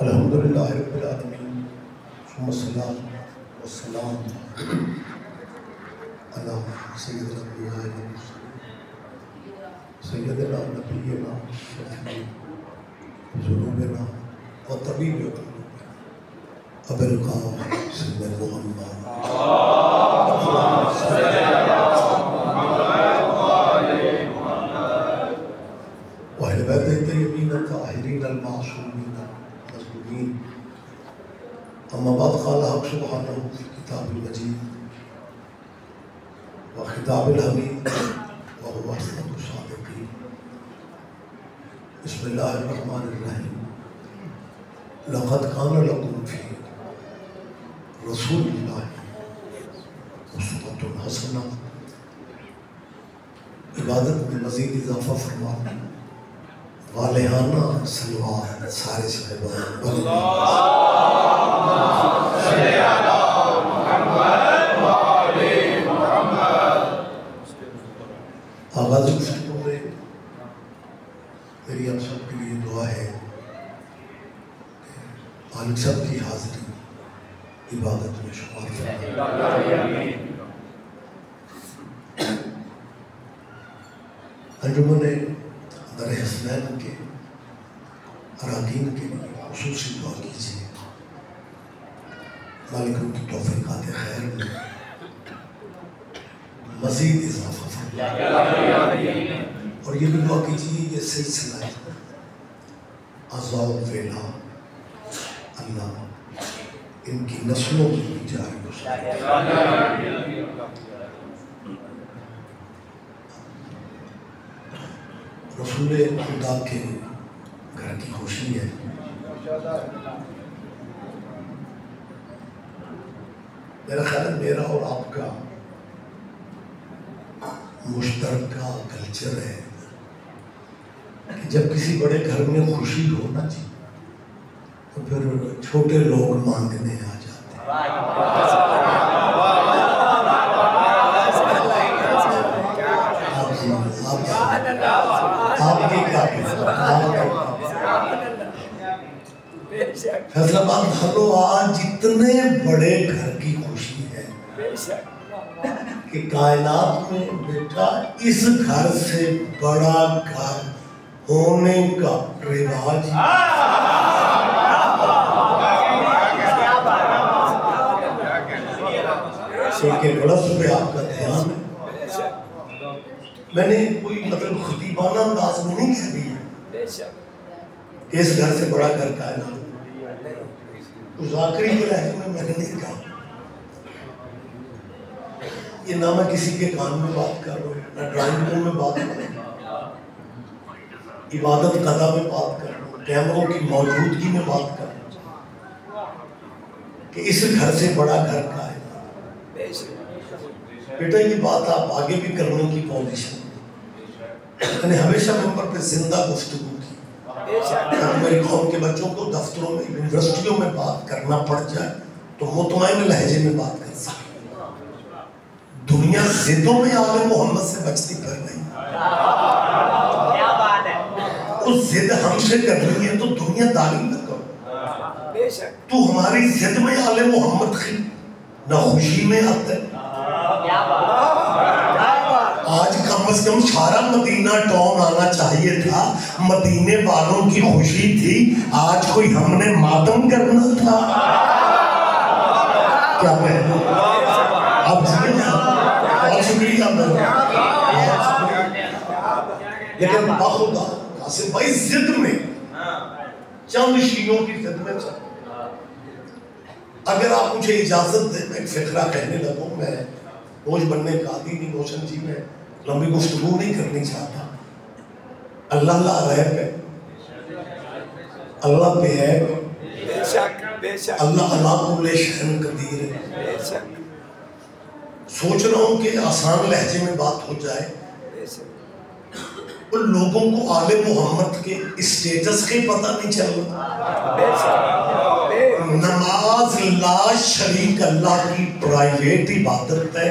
الحمدللہ رب العالمین ثم الصلاۃ والسلام علی سید الانبیاء والمرسلین سیدنا نبینا شفیع ذنوبنا و طبیب قلوبنا ابی القاسم سید محمد وأهل بيت الطيبين الطاهرين المعصومين المظلومين. أما بعد قال حق سبحانه في الكتاب المجيد وخطاب الحميد وهو أصدق الصادقين. بسم الله الرحمن الرحيم. لقد كان لكم في رسول الله أسوة حسنة. عبادت میں مزید اضافہ فرمانا والہانہ سلوات سارے صحابہ آغاز گفتگو میں میری آپ سب کے لیے دعا ہے کہ مالک صاحب کی حاضری عبادت میں شمار فرمائے. انجمن در حسنین کے اراکین کے لیے خصوصی دعا کیجیے. مالک ان کی توفیقات خیر میں مزید اضافہ فرمائے. اور یہ بھی دعا کیجیے یہ سلسلہ عزا و ویلا اللہ ان کی نسلوں میں بھی جاری ہو سکے. رسول خدا کے گھر کی خوشی ہے. میرا خیال ہے میرا اور آپ کا مشترکہ کلچر ہے کہ جب کسی بڑے گھر میں خوشی ہو نا جی تو پھر چھوٹے لوگ مانگنے آ جاتے ہیں. آپ کی کیا فیصل آباد ہلو آج اتنے بڑے گھر کی خوشی ہے کہ کائنات میں بیٹا اس گھر سے بڑا گھر ہونے کا رواج سن کے بڑا پہ آپ کا دھیان ہے. میں نے کوئی مطلب خطیبانہ انداز میں نہیں کہہ دیا کہ اس گھر سے بڑا گھر کائنات. اس آخری کے لہجے میں نے نہیں کہا. یہ نہ میں کسی کے کان میں بات کر رہا ہوں نہ ڈرائنگ روم میں بات کر رہا ہوں عبادت قضا میں بات کر رہا ہوں کیمروں کی موجودگی میں بات کر رہا ہوں کہ اس گھر سے بڑا گھر کائنات. بیٹا یہ بات آپ آگے بھی کرنے کی پوزیشن میں نے ہمیشہ ممبر پہ زندہ گفتگو کی. میری قوم کے بچوں کو دفتروں میں یونیورسٹیوں میں بات کرنا پڑ جائے تو مطمئن لہجے میں بات کر سکے. دنیا ضدوں میں آل محمد سے بچتی پھر نہیں. اس ضد ہم سے کرنی ہے تو دنیا داری نہ کرو. تو ہماری ضد میں آل محمد کی نہ خوشی میں آتا ہے. آج کم از کم سارا مدینہ ٹاؤن آنا چاہیے تھا. مدینے والوں کی خوشی تھی. آج کوئی ہم نے ماتم کرنا تھا کیا کہنا. اب بہت شکریہ لیکن بخدا قاسم بھائی ضد میں چند شیعوں کی ضد میں چل. اگر آپ مجھے اجازت دیں میں ایک فقرہ کہنے لگوں. میں بوجھ بننے کا عادی نہیں روشن جی. میں لمبی گفتگو نہیں کرنی چاہتا. اللہ اللہ رہ پہ اللہ پہ ہے اللہ اللہ کل شہن قدیر ہے. سوچ رہا ہوں کہ آسان لہجے میں بات ہو جائے. ان لوگوں کو آل محمد کے اسٹیٹس کے پتہ نہیں چل رہا. نماز لا شریک اللہ کی پرائیویٹ عبادت ہے.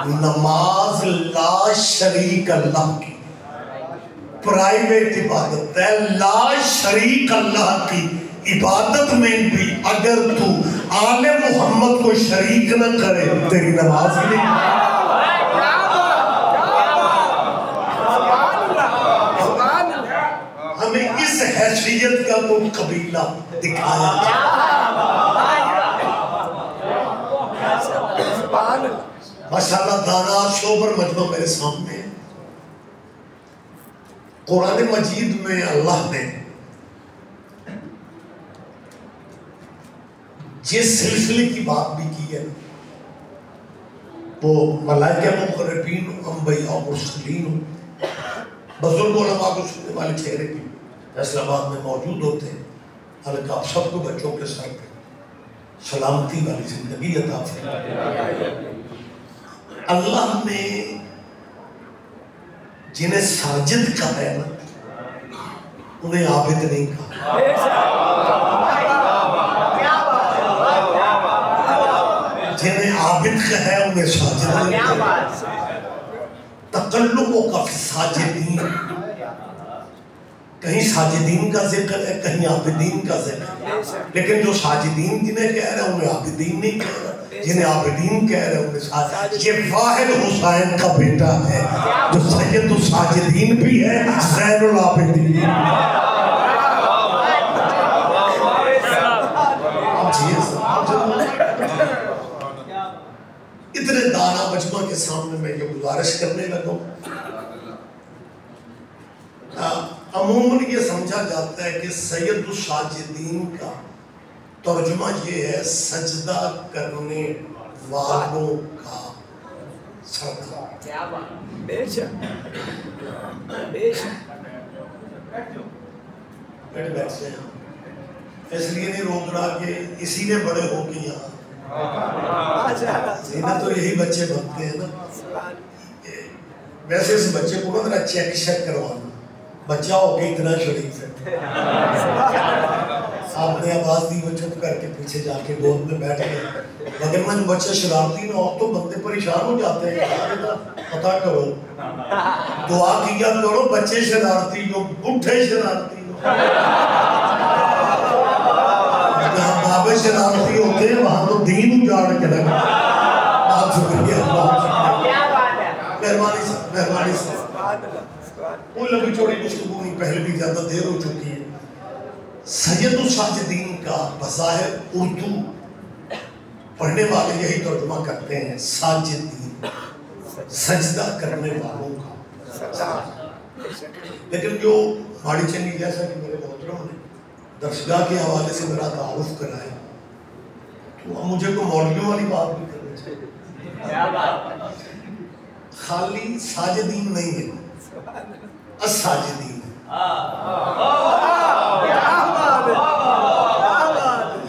نماز لا شریک اللہ کی پرائیویٹ عبادت ہے، لا شریک اللہ کی عبادت میں بھی اگر تو آل محمد کو شریک نہ کرے تیری نماز ہی نہیں۔ ہمیں اس حیثیت کا تو قبیلہ دکھایا ماشاءاللہ دانا شوبر مجمع میرے سامنے ہے۔ قرآن مجید میں اللہ نے جس سلسلے کی بات بھی کی ہے وہ ملائکہ مقربین انبیاء اور مرسلین بزرگ علماء کو سننے والے چہرے بھی فیصل آباد میں موجود ہوتے ہیں، حالانکہ آپ سب کو بچوں کے سر پہ سلامتی والی زندگی عطا فرمائے۔ اللہ نے جنہیں ساجد کہا ہے نا انہیں عابد نہیں کہا۔ جنہیں عابد کہا ہے انہیں ساجد نہیں کہا۔ تقلبوں کا ساجدین، کہیں ساجدین کا ذکر ہے کہیں عابدین کا ذکر ہے، لیکن جو ساجدین جنہیں کہہ رہے ہیں انہیں عابدین نہیں کہہ رہے، جنہیں عابدین کہہ رہے ہیں انہیں ساجدین۔ یہ واحد حسین کا بیٹا ہے جو سید الساجدین بھی ہے، زین العابدین۔ اتنے دانا مجمع کے سامنے میں یہ گزارش کرنے لگا۔ عموماً یہ سمجھا جاتا ہے کہ سید الساجدین کا ترجمہ یہ ہے سجدہ کرنے والوں کا سردار۔ کیا بات، بے شک بے شک۔ بیٹھے ہیں اس لیے نہیں روک رہا کہ اسی نے بڑے ہو کے یہاں زینت تو یہی بچے بنتے ہیں نا۔ ویسے اس بچے کو نا ذرا چیک شیک کروانا، بچہ ہو کے اتنا شریف ہے۔ آپ نے آواز دی وہ چپ کر کے پیچھے جا کے گود میں بیٹھ گئے، مگر میں بچے شرارتی نہ ہو تو بندے پریشان ہو جاتے ہیں۔ پتہ کرو، دعا کیا کرو بچے شرارتی ہو، بڈھے شرارتی ہو۔ جہاں بابے شرارتی ہوتے ہیں وہاں تو دین اجاڑ کے لگا۔ بہت شکریہ، مہربانی سے مہربانی سے۔ کوئی لمبی چوڑی گفتگو نہیں، پہلے بھی زیادہ دیر ہو چکی ہے۔ سید الساجدین کا بظاہر اردو پڑھنے والے یہی ترجمہ کرتے ہیں ساجدین، سجدہ کرنے والوں کا۔ لیکن جو ماڑی چنگی جیسا کہ میرے محترم نے درسگاہ کے حوالے سے میرا تعارف کرایا تو مجھے کو مولویوں والی بات بھی کرنی چاہیے۔ خالی ساجدین نہیں ہے، الساجدین ہے۔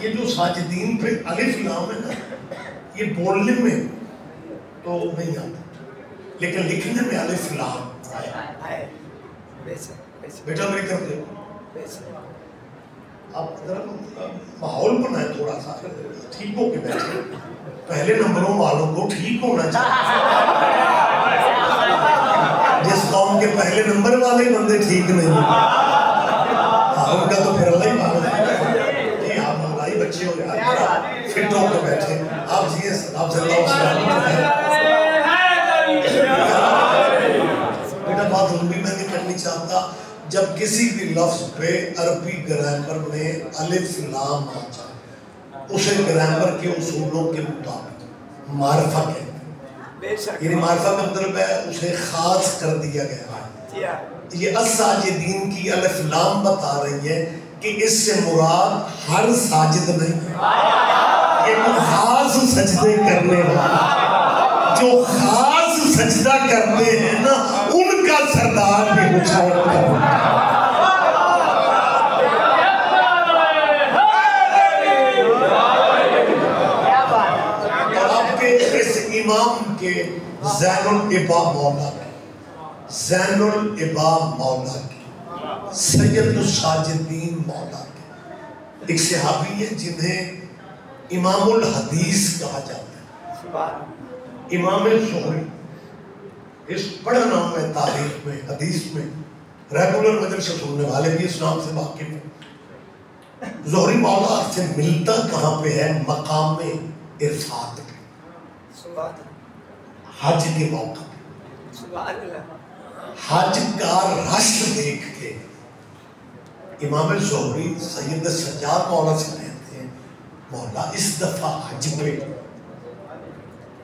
یہ جو ساجدین پہ الف لام ہے نا، یہ بولنے میں تو نہیں آتا لیکن لکھنے میں الف لام آیا۔ بیٹا میری طرف دیکھو، آپ ذرا ماحول بنائیں تھوڑا سا، ٹھیک ہو کے بیٹھے۔ پہلے نمبروں والوں کو ٹھیک ہونا چاہیے۔ جس قوم کے پہلے نمبر والے بندے ٹھیک نہیں ہیں ان کا تو پھر اللہ ہی معلوم ہے۔ جی آپ ہماری بچے ہو جائے فٹ ہو کے بیٹھے، آپ جی آپ صلی اللہ علیہ وسلم۔ بیٹا بات لمبی میں نہیں کرنی چاہتا، جب کسی بھی لفظ پہ عربی گرامر میں الف لام آ جائے اسے گرامر کے اصولوں کے مطابق معرفہ کہتے ہیں۔ یعنی معرفہ کا مطلب ہے اسے خاص کر دیا گیا ہے۔ یہ الساجدین کی الف لام بتا رہی ہے کہ اس سے مراد ہر ساجد نہیں ہے، یہ خاص سجدے کرنے والا، جو خاص سجدہ کرتے ہیں نا ان کا سردار بھی حسین کرتا ہے۔ امام کے زین العباد مولا کی، زین العباد مولا کی، سید الساجدین مولا کی ایک صحابی ہے جنہیں امام الحدیث کہا جاتا ہے۔ امام زہری اس بڑا نام ہے تاریخ میں، حدیث میں، ریگولر مجلس سے سننے والے بھی اسلام سے واقف ہیں. ظہری مولا سے ملتا کہاں پہ ہے؟ مقام عرفات پہ، حج کے موقع پہ. حج کا رش دیکھ کے امام زہری سید سجاد مولا سے کہتے ہیں مولا اس دفعہ حج پہ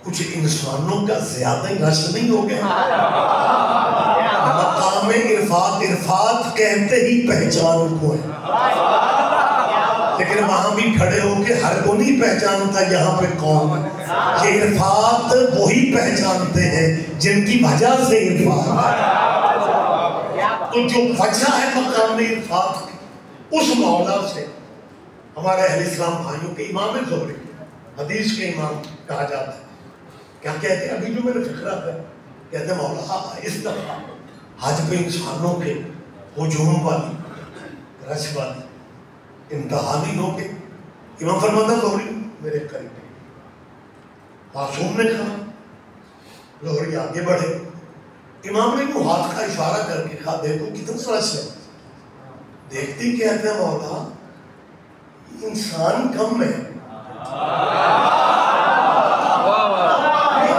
کچھ انسانوں کا زیادہ ہی رش نہیں ہو گیا؟ مقام عرفات کہتے ہی پہچان کو ہے، لیکن وہاں بھی کھڑے ہو کے ہر کو نہیں پہچانتا یہاں پہ کون ہے. یہ عرفات وہی پہچانتے ہیں جن کی وجہ سے عرفات ہے. تو جو وجہ ہے مقام عرفات کی، اس مولا سے ہمارے اہل اسلام بھائیوں کے امام زہری حدیث کے امام کہا جاتا ہے. کیا کہتے ہیں؟ ابھی جو میرے فکرہ ہے کہتے ہیں مولا اس دفعہ حج پہ انسانوں کے ہجوم والی رش والی انتہا نہیں ہو کے. امام فرماتا زہری میرے قریب معصوم نے کہا. زہری آگے بڑھے، امام نے وہ ہاتھ کا اشارہ کر کے کہا دیکھو کتنا رش ہے. دیکھتی کہتے ہیں مولا انسان کم ہے،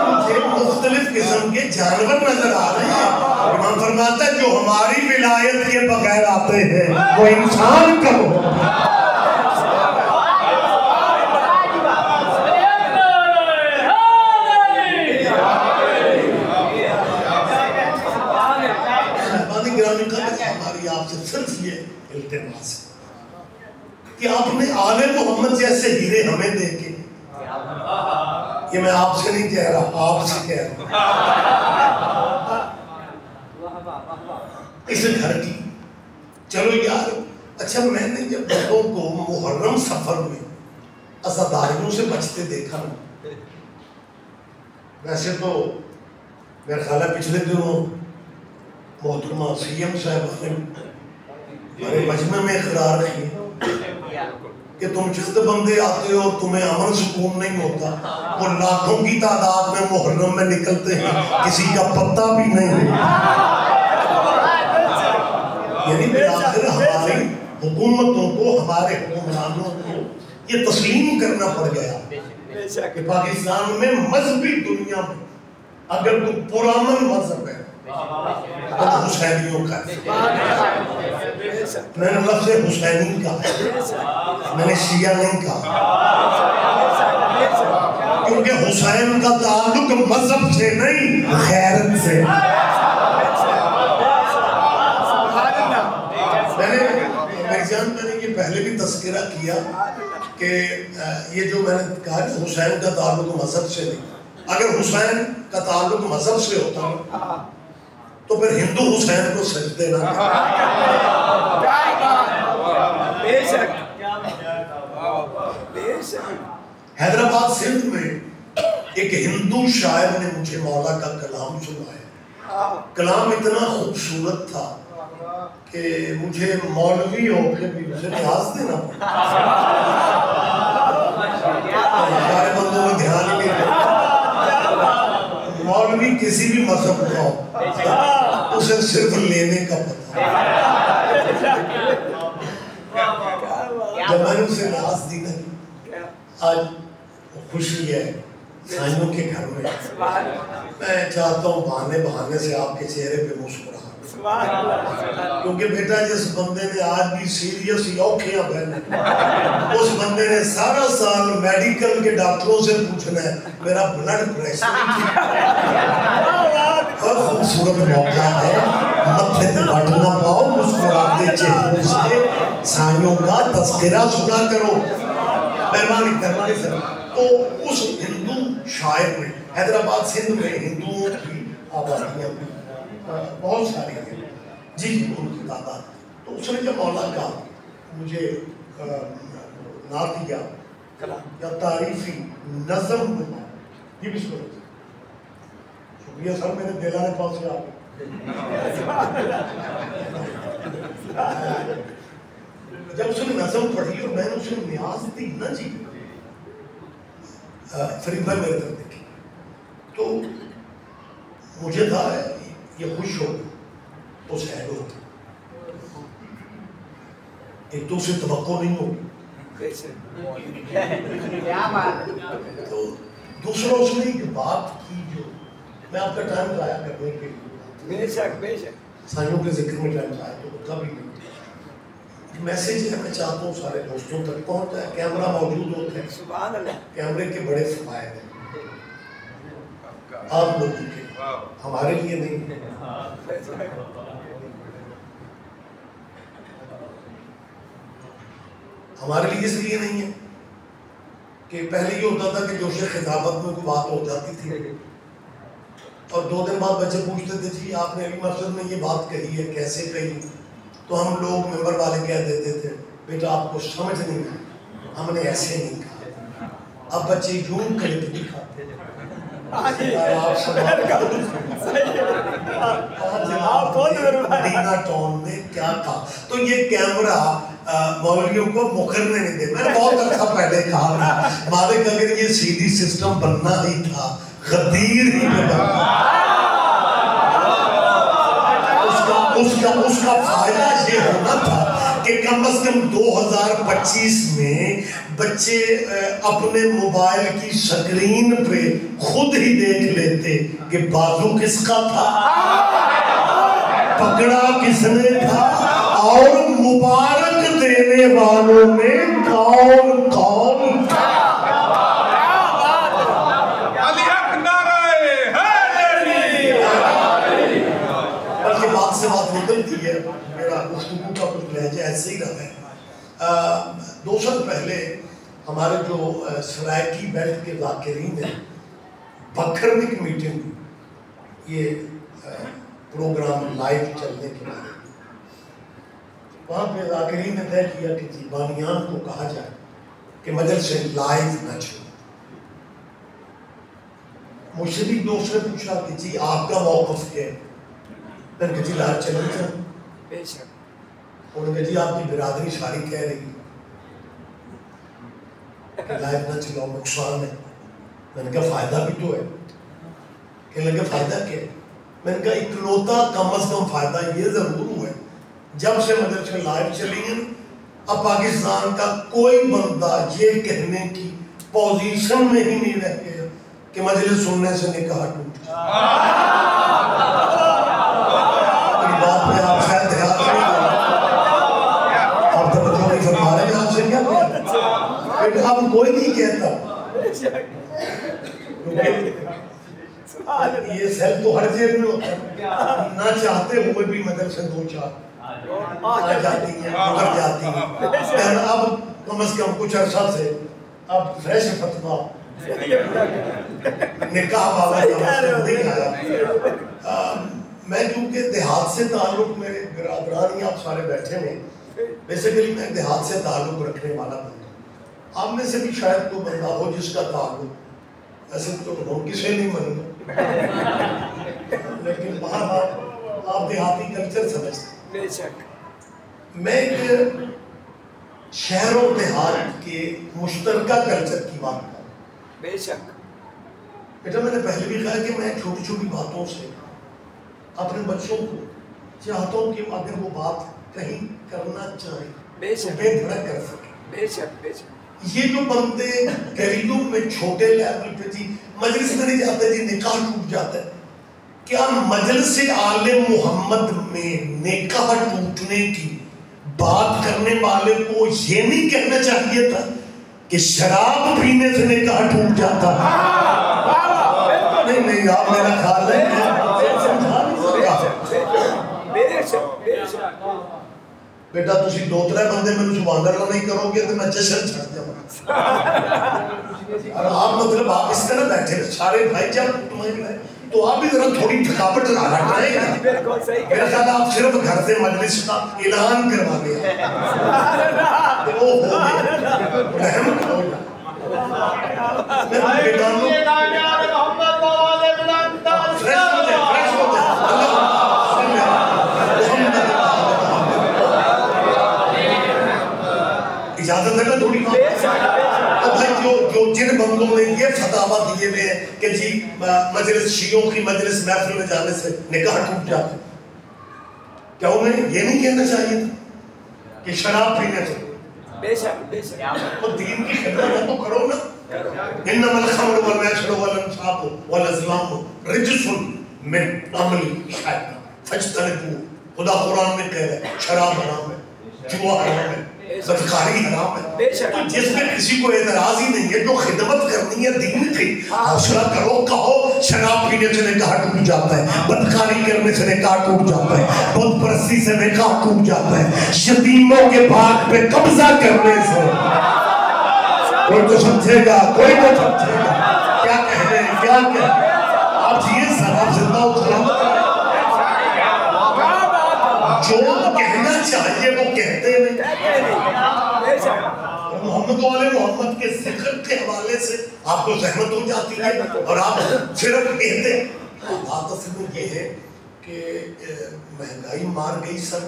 مجھے مختلف قسم کے جانور نظر آ رہے ہیں. امام فرماتا ہے جو ہماری ولایت کے بغیر آتے ہیں وہ انسان کم ہو. ہماری آپ سے صرف یہ التماس ہے کہ آپ نے آل محمد جیسے ہیرے ہمیں دے کے، یہ میں آپ سے نہیں کہہ رہا آپ سے کہہ رہا اس گھر کی. چلو یار اچھا میں نے جب لوگوں کو محرم سفر میں عزاداریوں سے بچتے دیکھا نا، ویسے تو میرا خیال ہے پچھلے دنوں محترمہ سی ایم صاحب نے ہمارے مجمع میں اقرار کی کہ تم چند بندے آتے ہو اور تمہیں امن سکون نہیں ہوتا، وہ لاکھوں کی تعداد میں محرم میں نکلتے ہیں کسی کا پتہ بھی نہیں. یعنی بالآخر ہماری حکومتوں کو، ہمارے حکمرانوں کو یہ تسلیم کرنا پڑ گیا کہ پاکستان میں مذہبی دنیا میں اگر کوئی پرامن مذہب ہے تو حسینیوں کا ہے. میں نے لفظ حسینی کہا، میں نے شیعہ نہیں کہا، کیونکہ حسین کا تعلق مذہب سے نہیں غیرت سے. میں نے یہ پہلے بھی تذکرہ کیا کہ یہ جو میں نے کہا کہ حسین کا تعلق مذہب سے نہیں، اگر حسین کا تعلق مذہب سے ہوتا تو پھر ہندو حسین کو سجدے نہ حیدرآباد سندھ میں ایک ہندو شاعر نے مجھے مولا کا کلام سنایا. کلام اتنا خوبصورت تھا کہ مجھے مولوی ہو کے بھی اسے نیاز دینا پڑا. ہمارے بندوں میں دھیان ہی نہیں دیتا. مولوی کسی بھی مذہب کا ہو اسے صرف لینے کا پتہ. جب میں نے اسے نیاز دی نہیں، آج خوشی ہے سائنوں کے گھر میں. میں چاہتا ہوں بہانے سے آپ کے چہرے پہ مسکراہٹ، کیونکہ بیٹا جس بندے نے آج بھی سیریس اوکھیاں پہنے، اس بندے نے سارا سال میڈیکل کے ڈاکٹروں سے پوچھنا ہے میرا بلڈ پریشر. اور خوبصورت موقع ہے، متھے پہ بٹ نہ پاؤ، مسکراتے چہروں سے سائنوں کا تذکرہ سنا کرو. مہربانی سر. تو اس ہندو شاعر نے حیدرآباد سندھ میں ہندوؤں کی آبادیاں بہت ساری ہیں جی ان کی تعداد. تو اس نے جب مولا کا مجھے نعت دیا یا تعریفی نظم بنا، یہ بھی سنو. شکریہ سر، میرے دلانے پاس سے آپ جب اس نے نظم پڑھی اور میں نے اسے نیاز دی نا جی، فرید بھائی میرے طرف دیکھی تو مجھے تھا یہ خوش ہو اس حیلو ایک تو اسے توقع نہیں ہوگی، تو دوسرا اس نے ایک بات کی جو میں آپ کا ٹائم ضائع کرنے کے لیے بے شک بے شک سائنوں کے ذکر میں ٹائم ضائع تو ہوتا بھی نہیں. میسیج ہے میں چاہتا ہوں سارے دوستوں تک پہنچ جائے. کیمرہ موجود ہوتا ہے، سبحان اللہ. کیمرے کے بڑے فوائد ہیں آپ لوگوں کے، ہمارے لیے نہیں. ہمارے لیے اس لیے نہیں ہے کہ پہلے یہ ہوتا تھا کہ جوش خطابت میں کوئی بات ہو جاتی تھی اور 2 دن بعد بچے پوچھتے تھے جی آپ نے علی مسجد میں یہ بات کہی ہے، کیسے کہی؟ تو ہم لوگ ممبر والے کہہ دیتے تھے بیٹا آپ کو سمجھ نہیں آئی، ہم نے ایسے نہیں کہا. اب بچے یوں کلپ دکھاتے ہیں مدینہ ٹاؤن نے کیا کہا. تو یہ کیمرہ مولویوں کو مکرنے نہیں دے. میں نے بہت عرصہ پہلے کہا مالک اگر یہ سیدھی سسٹم بننا ہی تھا غدیر ہی میں بننا. اس کا فائدہ یہ ہونا تھا کہ کم از کم 2025 میں بچے اپنے موبائل کی سکرین پہ خود ہی دیکھ لیتے کہ بازو کس کا تھا، پکڑا کس نے تھا، اور مبارک دینے والوں میں کون کون تھا. بلکہ بات سے بات بدلتی ہے. میرا گفتگو کا کچھ لہجہ ایسے ہی رہا ہے. 2 سال پہلے ہمارے جو سرائکی بیلٹ کے ذاکرین ہیں بکھرمک میٹنگ، یہ پروگرام لائیو چلنے کے بعد وہاں پہ ذاکرین نے طے کیا کہ جی بانیان کو کہا جائے کہ مجلس لائیو نہ چلے. مجھ سے بھی دوست نے پوچھا کہ جی آپ کا موقف کیا ہے؟ میں نے کہا جی لائیو چلنے چاہیے. انہوں نے کہا جی آپ کی برادری ساری کہہ رہی ہے کہ لائیو نہ چلاؤ نقصان ہے. میں نے کہا فائدہ بھی تو ہے. کہنے لگے فائدہ کیا ہے؟ میں نے کہا اکلوتا کم از کم فائدہ یہ ضرور ہوا ہے جب سے مدرسے لائیو چلی ہیں اب پاکستان کا کوئی بندہ یہ کہنے کی پوزیشن میں ہی نہیں رہ گیا کہ مجلس سننے سے نکاح ٹوٹ جائے. میری بات میں آپ شاید دھیان نہیں دیں، آپ توجہ نہیں فرما رہے ہیں. آپ سے کیا کہتے اب کوئی نہیں کہتا. یہ سیل تو ہر جیب میں ہوتا ہے، نہ چاہتے ہوئے بھی مدرسے 2-4 آ جاتی ہیں، مگر جاتی ہیں. اب کم از کم کچھ عرصہ سے اب فریش فتویٰ نکاح والا نہیں آیا. میں کیونکہ دیہات سے تعلق، میرے برادران ہی آپ سارے بیٹھے ہیں، بیسیکلی میں دیہات سے تعلق رکھنے والا بندہ. آپ میں سے بھی شاید کوئی بندہ ہو جس کا تعلق، ایسے تو ہم کسے نہیں مانیں گے لیکن باہر آپ دیہاتی کلچر سمجھتے ہیں. میں ایک شہر و دیہات کے مشترکہ کلچر کی بات کروں. بے شک بیٹا میں نے پہلے بھی کہا کہ میں چھوٹی چھوٹی باتوں سے اپنے بچوں کو چاہتا ہوں کہ اگر وہ بات کہیں کرنا چاہیں تو بے دھڑک کر سکیں. بے شک بے شک. یہ جو بندے گھریلوں میں چھوٹے لیول پہ جی مجلس میں نہیں جاتے جی نکاح ٹوٹ جاتا ہے، کیا مجلس آل محمد میں نکاح ٹوٹنے کی بات کرنے والے کو یہ نہیں کہنا چاہیے تھا کہ شراب پینے سے نکاح ٹوٹ جاتا ہے؟ نہیں آپ میرا خیال ہے بیٹا تسی 2-3 بندے میں سبحان اللہ نہیں کرو گے تو میں جشن چھڑ جاؤں. اور آپ مطلب آپ اس طرح بیٹھے سارے بھائی جب تمہیں تو آپ بھی ذرا تھوڑی تھکاوٹ لا رہے ہیں. میرا خیال آپ صرف گھر سے مجلس کا اعلان کروا دیں وہ ہو گیا رحم کرو. اجازت ہے نا تھوڑی بات. بھائی جو جن بندوں نے یہ فتاویٰ دیے ہوئے ہیں کہ جی مجلس شیعوں کی مجلس محفل میں جانے سے نکاح ٹوٹ جاتا ہے، کیا انہیں یہ نہیں کہنا چاہیے تھا کہ شراب پینے سے بے شک بے شک تو دین کی خدمت ہے تو کرو نا. انما الخمر والمیسر والانصاب والازلام رجس من عمل الشیطان فاجتنبوہ. خدا قرآن میں کہہ رہا ہے شراب حرام ہے, جوا حرام ہے, بدکاری حرام ہے. تو جس میں کسی کو اعتراض ہی نہیں ہے, جو خدمت کرنی ہے دین کی, حوصلہ کرو. کہو شراب پینے سے نکاح ٹوٹ جاتا ہے, بدکاری کرنے سے نکاح ٹوٹ جاتا ہے, بت پرستی سے نکاح ٹوٹ جاتا ہے, یتیموں کے باغ پہ قبضہ کرنے سے. کوئی تو سمجھے گا, کوئی تو سمجھے گا. کیا کہہ رہے ہیں, کیا کہہ رہے ہیں آپ یہ سلام زندہ و سلامت. جو کہنا چاہیے وہ کہتے نہیں. محمد والے محمد کے ذکر کے حوالے سے آپ کو زحمت ہو جاتی ہے اور آپ صرف کہتے ہیں. بات اصل میں یہ ہے کہ مہنگائی مار گئی سر,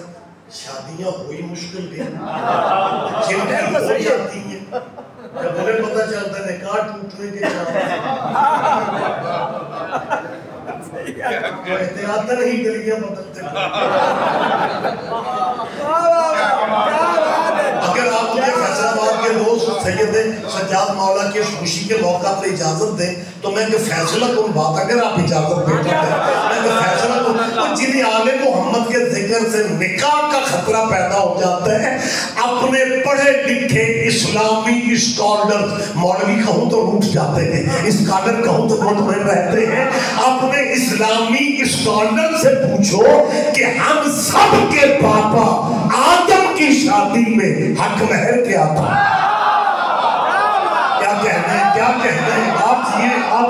شادیاں ہوئی مشکل گئی, جن کی ہو جاتی ہیں جب انہیں پتہ چلتا ہے نکاح ٹوٹنے کے احتیاطاً ہی گلیاں بدلتے. اگر آپ مجھے فیصل آباد کے دوست سید سجاد مولا کی خوشی کے موقع پر اجازت دیں تو میں کہ فیصلہ کن بات, اگر آپ اجازت دیں میں کہ فیصلہ کن جن عالم محمد کے ذکر سے نکاح کا خطرہ پیدا ہو جاتا ہے, اپنے پڑھے لکھے اسلامی اسکالر, مولوی کہوں تو روٹ جاتے ہیں, اسکالر کہوں تو مطمئن رہتے ہیں. اپنے اسلامی اسکالر سے پوچھو کہ ہم سب کے پاپا آدم کی شادی میں حق مہر کیا تھا. کیا کہنا ہے, کیا کہنا ہے آپ یہ آپ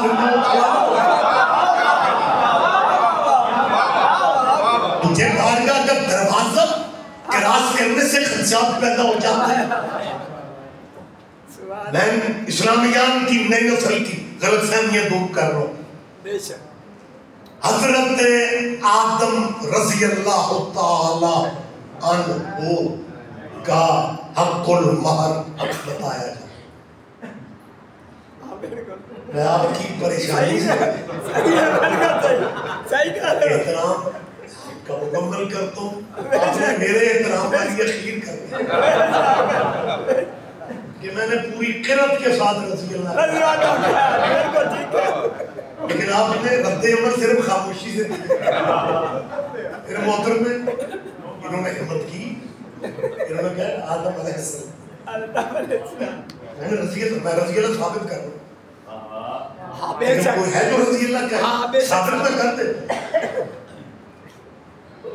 تجھے بارگاہ کا دروازہ کراس کرنے سے خدشات پیدا ہو جاتے ہیں. میں اسلامیان کی نئی نسل کی غلط فہمیاں دور کر رہا ہوں. حضرت آدم رضی اللہ تعالی عنہ کا حق المہر بتایا جائے. میں آپ کی پریشانی سے احترام کا مکمل کرتا ہوں. آپ نے میرے احترام پر یقین کر کہ میں نے پوری قرت کے ساتھ رضی اللہ, لیکن آپ نے رد عمل صرف خاموشی سے دی. میرے محترم میں انہوں نے ہمت کی, انہوں نے کہا آدم علیہ السلام, میں نے رضی اللہ ثابت کر رہا ہوں. کوئی ہے جو رضی اللہ کا ثابت نہ کر دے.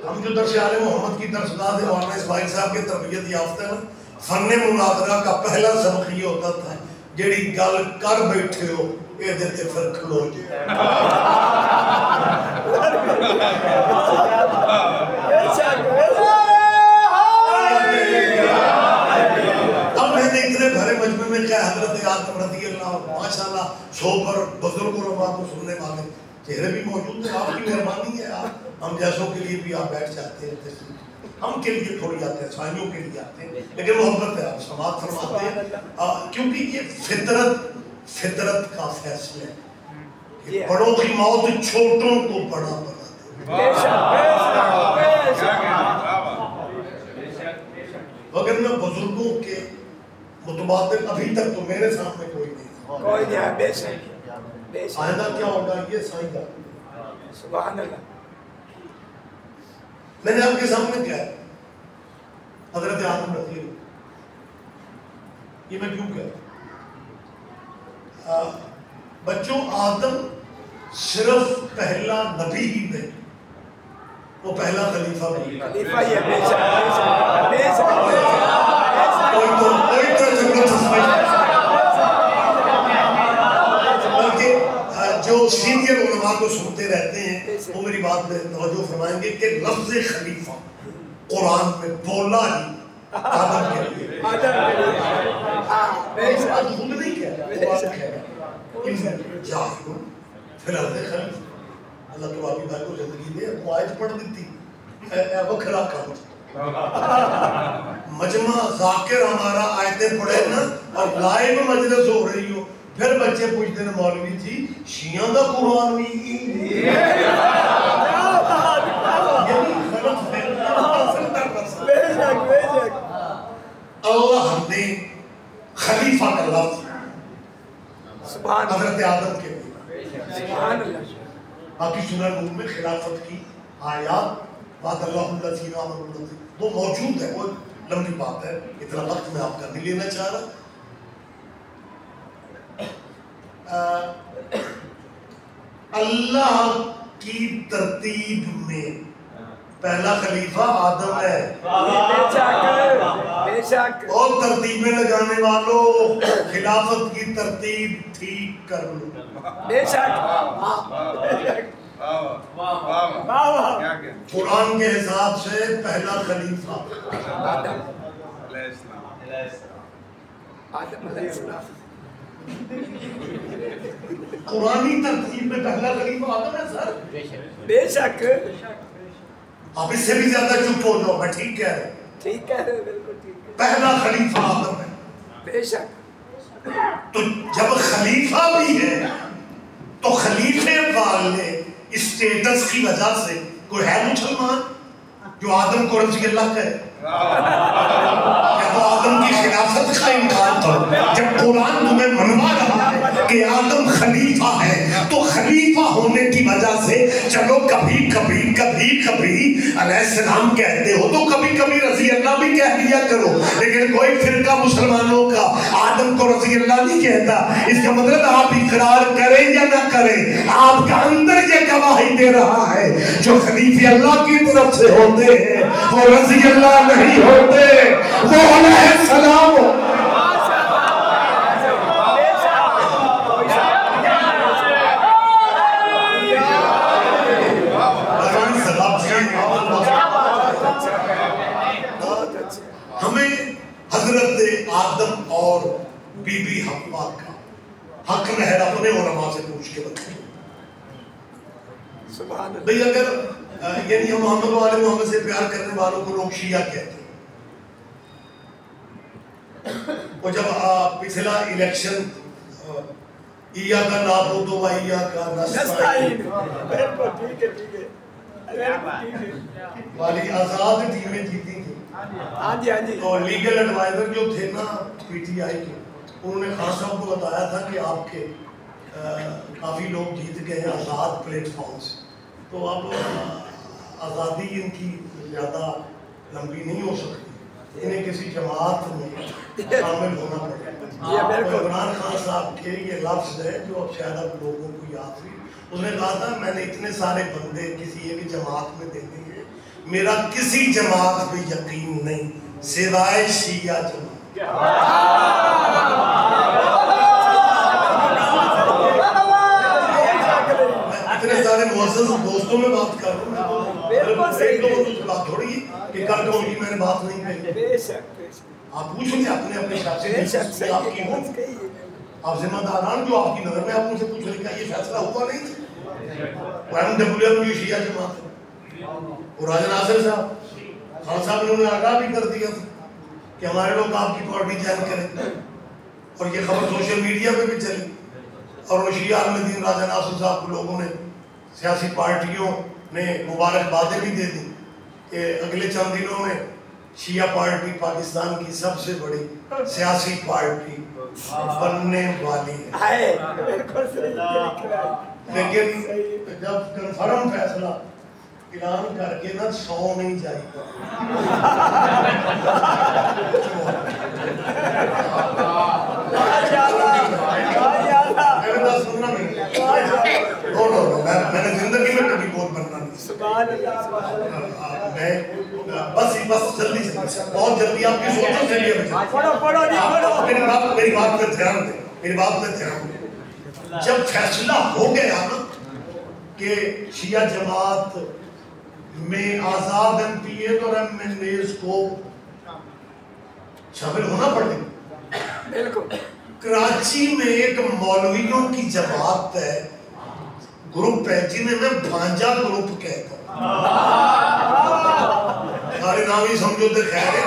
ہم جو درس عالم محمد کی درس داد ہیں, مولانا اسماعیل صاحب کے تربیت یافتہ ہیں, فن مناظرہ کا پہلا سبق یہ ہوتا تھا جیڑی گل کر بیٹھے ہو یہ دیتے پھر کھلو جائے. اب میں نے اتنے بھرے مجمع میں کہا حضرت آدم رضی اللہ ماشاءاللہ 100 پر بزرگ علماء کو سننے والے چہرے بھی موجود ہیں. آپ کی مہربانی ہے, آپ ہم جیسوں کے لیے بھی آپ بیٹھ جاتے ہیں, ہم کے لیے تھوڑی آتے ہیں, سائنوں کے لیے آتے ہیں, لیکن محبت ہے آپ سماعت فرماتے ہیں کیونکہ یہ فطرت کا فیصلہ ہے. بڑوں کی موت چھوٹوں کو بڑا بنا دے. اگر میں بزرگوں کے متبادل ابھی تک تو میرے سامنے کوئی نہیں. آئندہ کیا ہوگا یہ سائیں گا. سبحان اللہ. میں نے آپ کے سامنے کیا ہے حضرت آدم رضی اللہ, یہ میں کیوں کہہ بچوں, آدم صرف پہلا نبی ہی نہیں, وہ پہلا خلیفہ بھی. جو سینئر علماء کو سنتے رہتے ہیں وہ میری بات میں توجہ فرمائیں گے کہ لفظ خلیفہ قرآن میں بولا ہی آدم کے لیے. خود نہیں کہا پھر حضرت خلیفہ اللہ تو آپ بھائی کو زندگی دے, وہ آیت پڑھ دیتی وکھرا کام. مجمع ذاکر ہمارا آیتیں پڑھے نا اور لائیو مجلس ہو رہی ہو, پھر بچے پوچھتے ہیں مولوی جی شیعہ دا قرآن بھی اللہ نے خلیفہ کا لفظ سبحان حضرت آدم کے لیے، سبحان اللہ باقی سورہ نور میں خلافت کی آیات وعد اللہ الذین آمنوا وہ موجود ہے، وہ لمبی بات ہے، اتنا وقت میں آپ کا نہیں لینا چاہ رہا۔ اللہ کی ترتیب میں پہلا خلیفہ آدم ہے، بے شک اور ترتیبیں لگانے والوں خلافت کی ترتیب ٹھیک کر لو۔ بے شک قرآن کے حساب سے پہلا خلیفہ آدم علیہ السلام، قرآنی ترتیب میں پہلا خلیفہ آدم ہے سر۔ بے شک آپ اس سے بھی زیادہ چپ ہو جاؤ، میں ٹھیک کہہ رہا ہوں، ٹھیک کہہ رہے ہو، بالکل ٹھیک ہے، پہلا خلیفہ آدم ہے۔ بے شک تو جب خلیفہ بھی ہے تو خلیفے والے اسٹیٹس کی وجہ سے کوئی ہے مسلمان جو آدم کو رضی اللہ کہے؟ یا تو آدم کی خلافت کا امکان تھا؟ جب قرآن تمہیں منوا رہا ہے کہ آدم خلیفہ ہے تو خلیفہ ہونے کی وجہ سے چلو کبھی علیہ السلام کہتے ہو تو کبھی کبھی رضی اللہ بھی کہہ دیا کرو، لیکن کوئی فرقہ مسلمانوں کا آدم کو رضی اللہ نہیں کہتا۔ اس کا مطلب آپ اقرار کریں یا نہ کریں، آپ کا اندر یہ گواہی دے رہا ہے جو خلیفہ اللہ کی طرف سے ہوتے ہیں وہ رضی اللہ نہیں ہوتے، وہ علیہ السلام ہو۔ ہمیں حضرت آدم اور بی بی حوا کا حق ہے اپنے علماء سے پوچھ کے بتائیں۔ سبحان اللہ، بھئی اگر یعنی ہم محمد و آل محمد سے پیار کرنے والوں کو لوگ شیعہ کہتے ہیں، اور جب پچھلا الیکشن ایاکا نعبد و ایاکا نستعین بالکل ٹھیک ہے، ٹھیک ہے والی آزاد ٹیمیں جیتی تھیں، ہاں جی ہاں جی، اور لیگل ایڈوائزر جو تھے نا پی ٹی آئی کے، انہوں نے خان صاحب کو بتایا تھا کہ آپ کے کافی لوگ جیت گئے ہیں آزاد پلیٹ فارم سے، تو اب آزادی ان کی زیادہ لمبی نہیں ہو سکتی، انہیں کسی جماعت میں شامل ہونا پڑے گا۔ عمران خان صاحب کے یہ لفظ ہے جو اب شاید اب لوگوں کو یاد ہوئی، اس نے کہا تھا میں نے اتنے سارے بندے کسی ایک جماعت میں دے دیے، میرا کسی جماعت پہ یقین نہیں سوائے شیعہ جماعت۔ اتنے سارے معزز دوستوں میں بات کر رہا ہوں، بات تھوڑی کہ کل کو ان کی میں نے بات نہیں کہی۔ آپ پوچھ لیں اپنے اپنے شخص سے، آپ کی آپ ذمہ داران جو آپ کی نظر میں آپ ان سے پوچھ لیں کہ یہ فیصلہ ہوا نہیں تھا؟ MWM شیعہ جماعت ہے، اور راجہ ناصر صاحب خان صاحب نے انہیں آگاہ بھی کر دیا تھا کہ ہمارے لوگ آپ کی پارٹی جوائن کریں، اور یہ خبر سوشل میڈیا پہ بھی چلی، اور وہ شیعہ عالم دین راجہ ناصر صاحب کو لوگوں نے سیاسی پارٹیوں نے مبارکبادیں بھی دے دی کہ اگلے چند دنوں میں شیعہ پارٹی پاکستان کی سب سے بڑی سیاسی پارٹی بننے والی ہے۔ لیکن جب کنفرم فیصلہ اعلان کر کے نہ سو نہیں جائے میں نے زندگی میں کبھی بہت بننا نہیں، بس جلدی سے بہت جلدی آپ کی سوچوں سے لیے میری بات پہ دھیان دیں، میری بات پہ دھیان دیں۔ جب فیصلہ ہو گیا نا کہ شیعہ جماعت میں آزاد ایم پی اے اور ایم این ایز کو شامل ہونا پڑے گا، بالکل کراچی میں ایک مولویوں کی جماعت ہے، گروپ ہے جنہیں میں بھانجا گروپ کہتا ہوں، سارے نام ہی سمجھو تو خیر ہے۔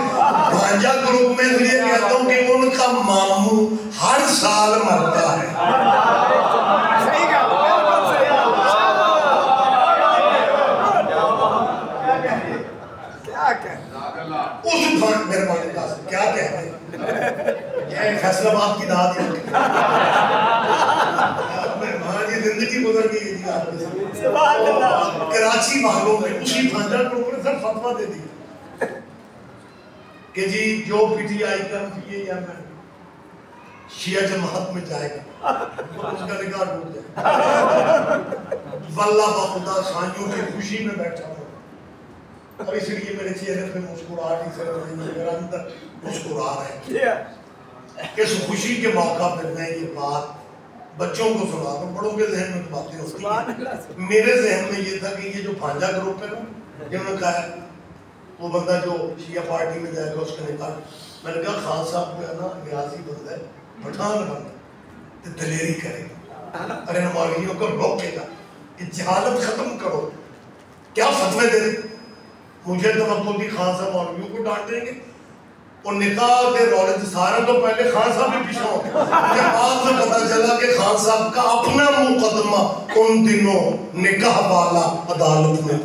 بھانجا گروپ میں اس لیے کہتا ہوں کہ ان کا ماموں ہر سال مرتا ہے۔ اس مہربانی کا کیا کہتے ہیں فیصل آباد کی داد ہماری زندگی گزر گئی ہے جی آپ کے ساتھ. کراچی والوں نے اسی بھانجا گروپ نے سر فتویٰ دے دیا کہ جی جو پی ٹی آئی کا یہ میں شیعہ جماعت میں جائے گا اس کا نکاح ٹوٹ جائے. واللہ بخدا سائیوں کی خوشی میں بیٹھا ہوں اور اس لیے میرے چہرے پہ مسکراہٹ ہی سر میرا اندر مسکرا رہے ہیں. اس خوشی کے موقع پہ میں یہ بات بچوں کو سنا رہا ہوں. بڑوں کے ذہن میں باتیں ہوتی ہیں, میرے ذہن میں یہ تھا کہ یہ جو بھانجا گروپ ہے نا جنہوں نے کہا ہے وہ بندہ جو شیعہ پارٹی میں جائے گا اس کا نکاح, میں نے کہا خان صاحب جو ہے نا ریاضی بندہ ہے, پٹھان بندہ تو دلیری کرے گا, ارے مولویوں کو روکے گا کہ جہالت ختم کرو. کیا فتوے دے رہے, مجھے توقع تھی خان صاحب مولویوں کو ڈانٹیں گے اور نکاح کے رولے سارا تو پہلے خان صاحب بھی پیچھے ہوتے. مجھے بعد میں پتا چلا کہ خان صاحب کا اپنا مقدمہ ان دنوں نکاح والا عدالت میں.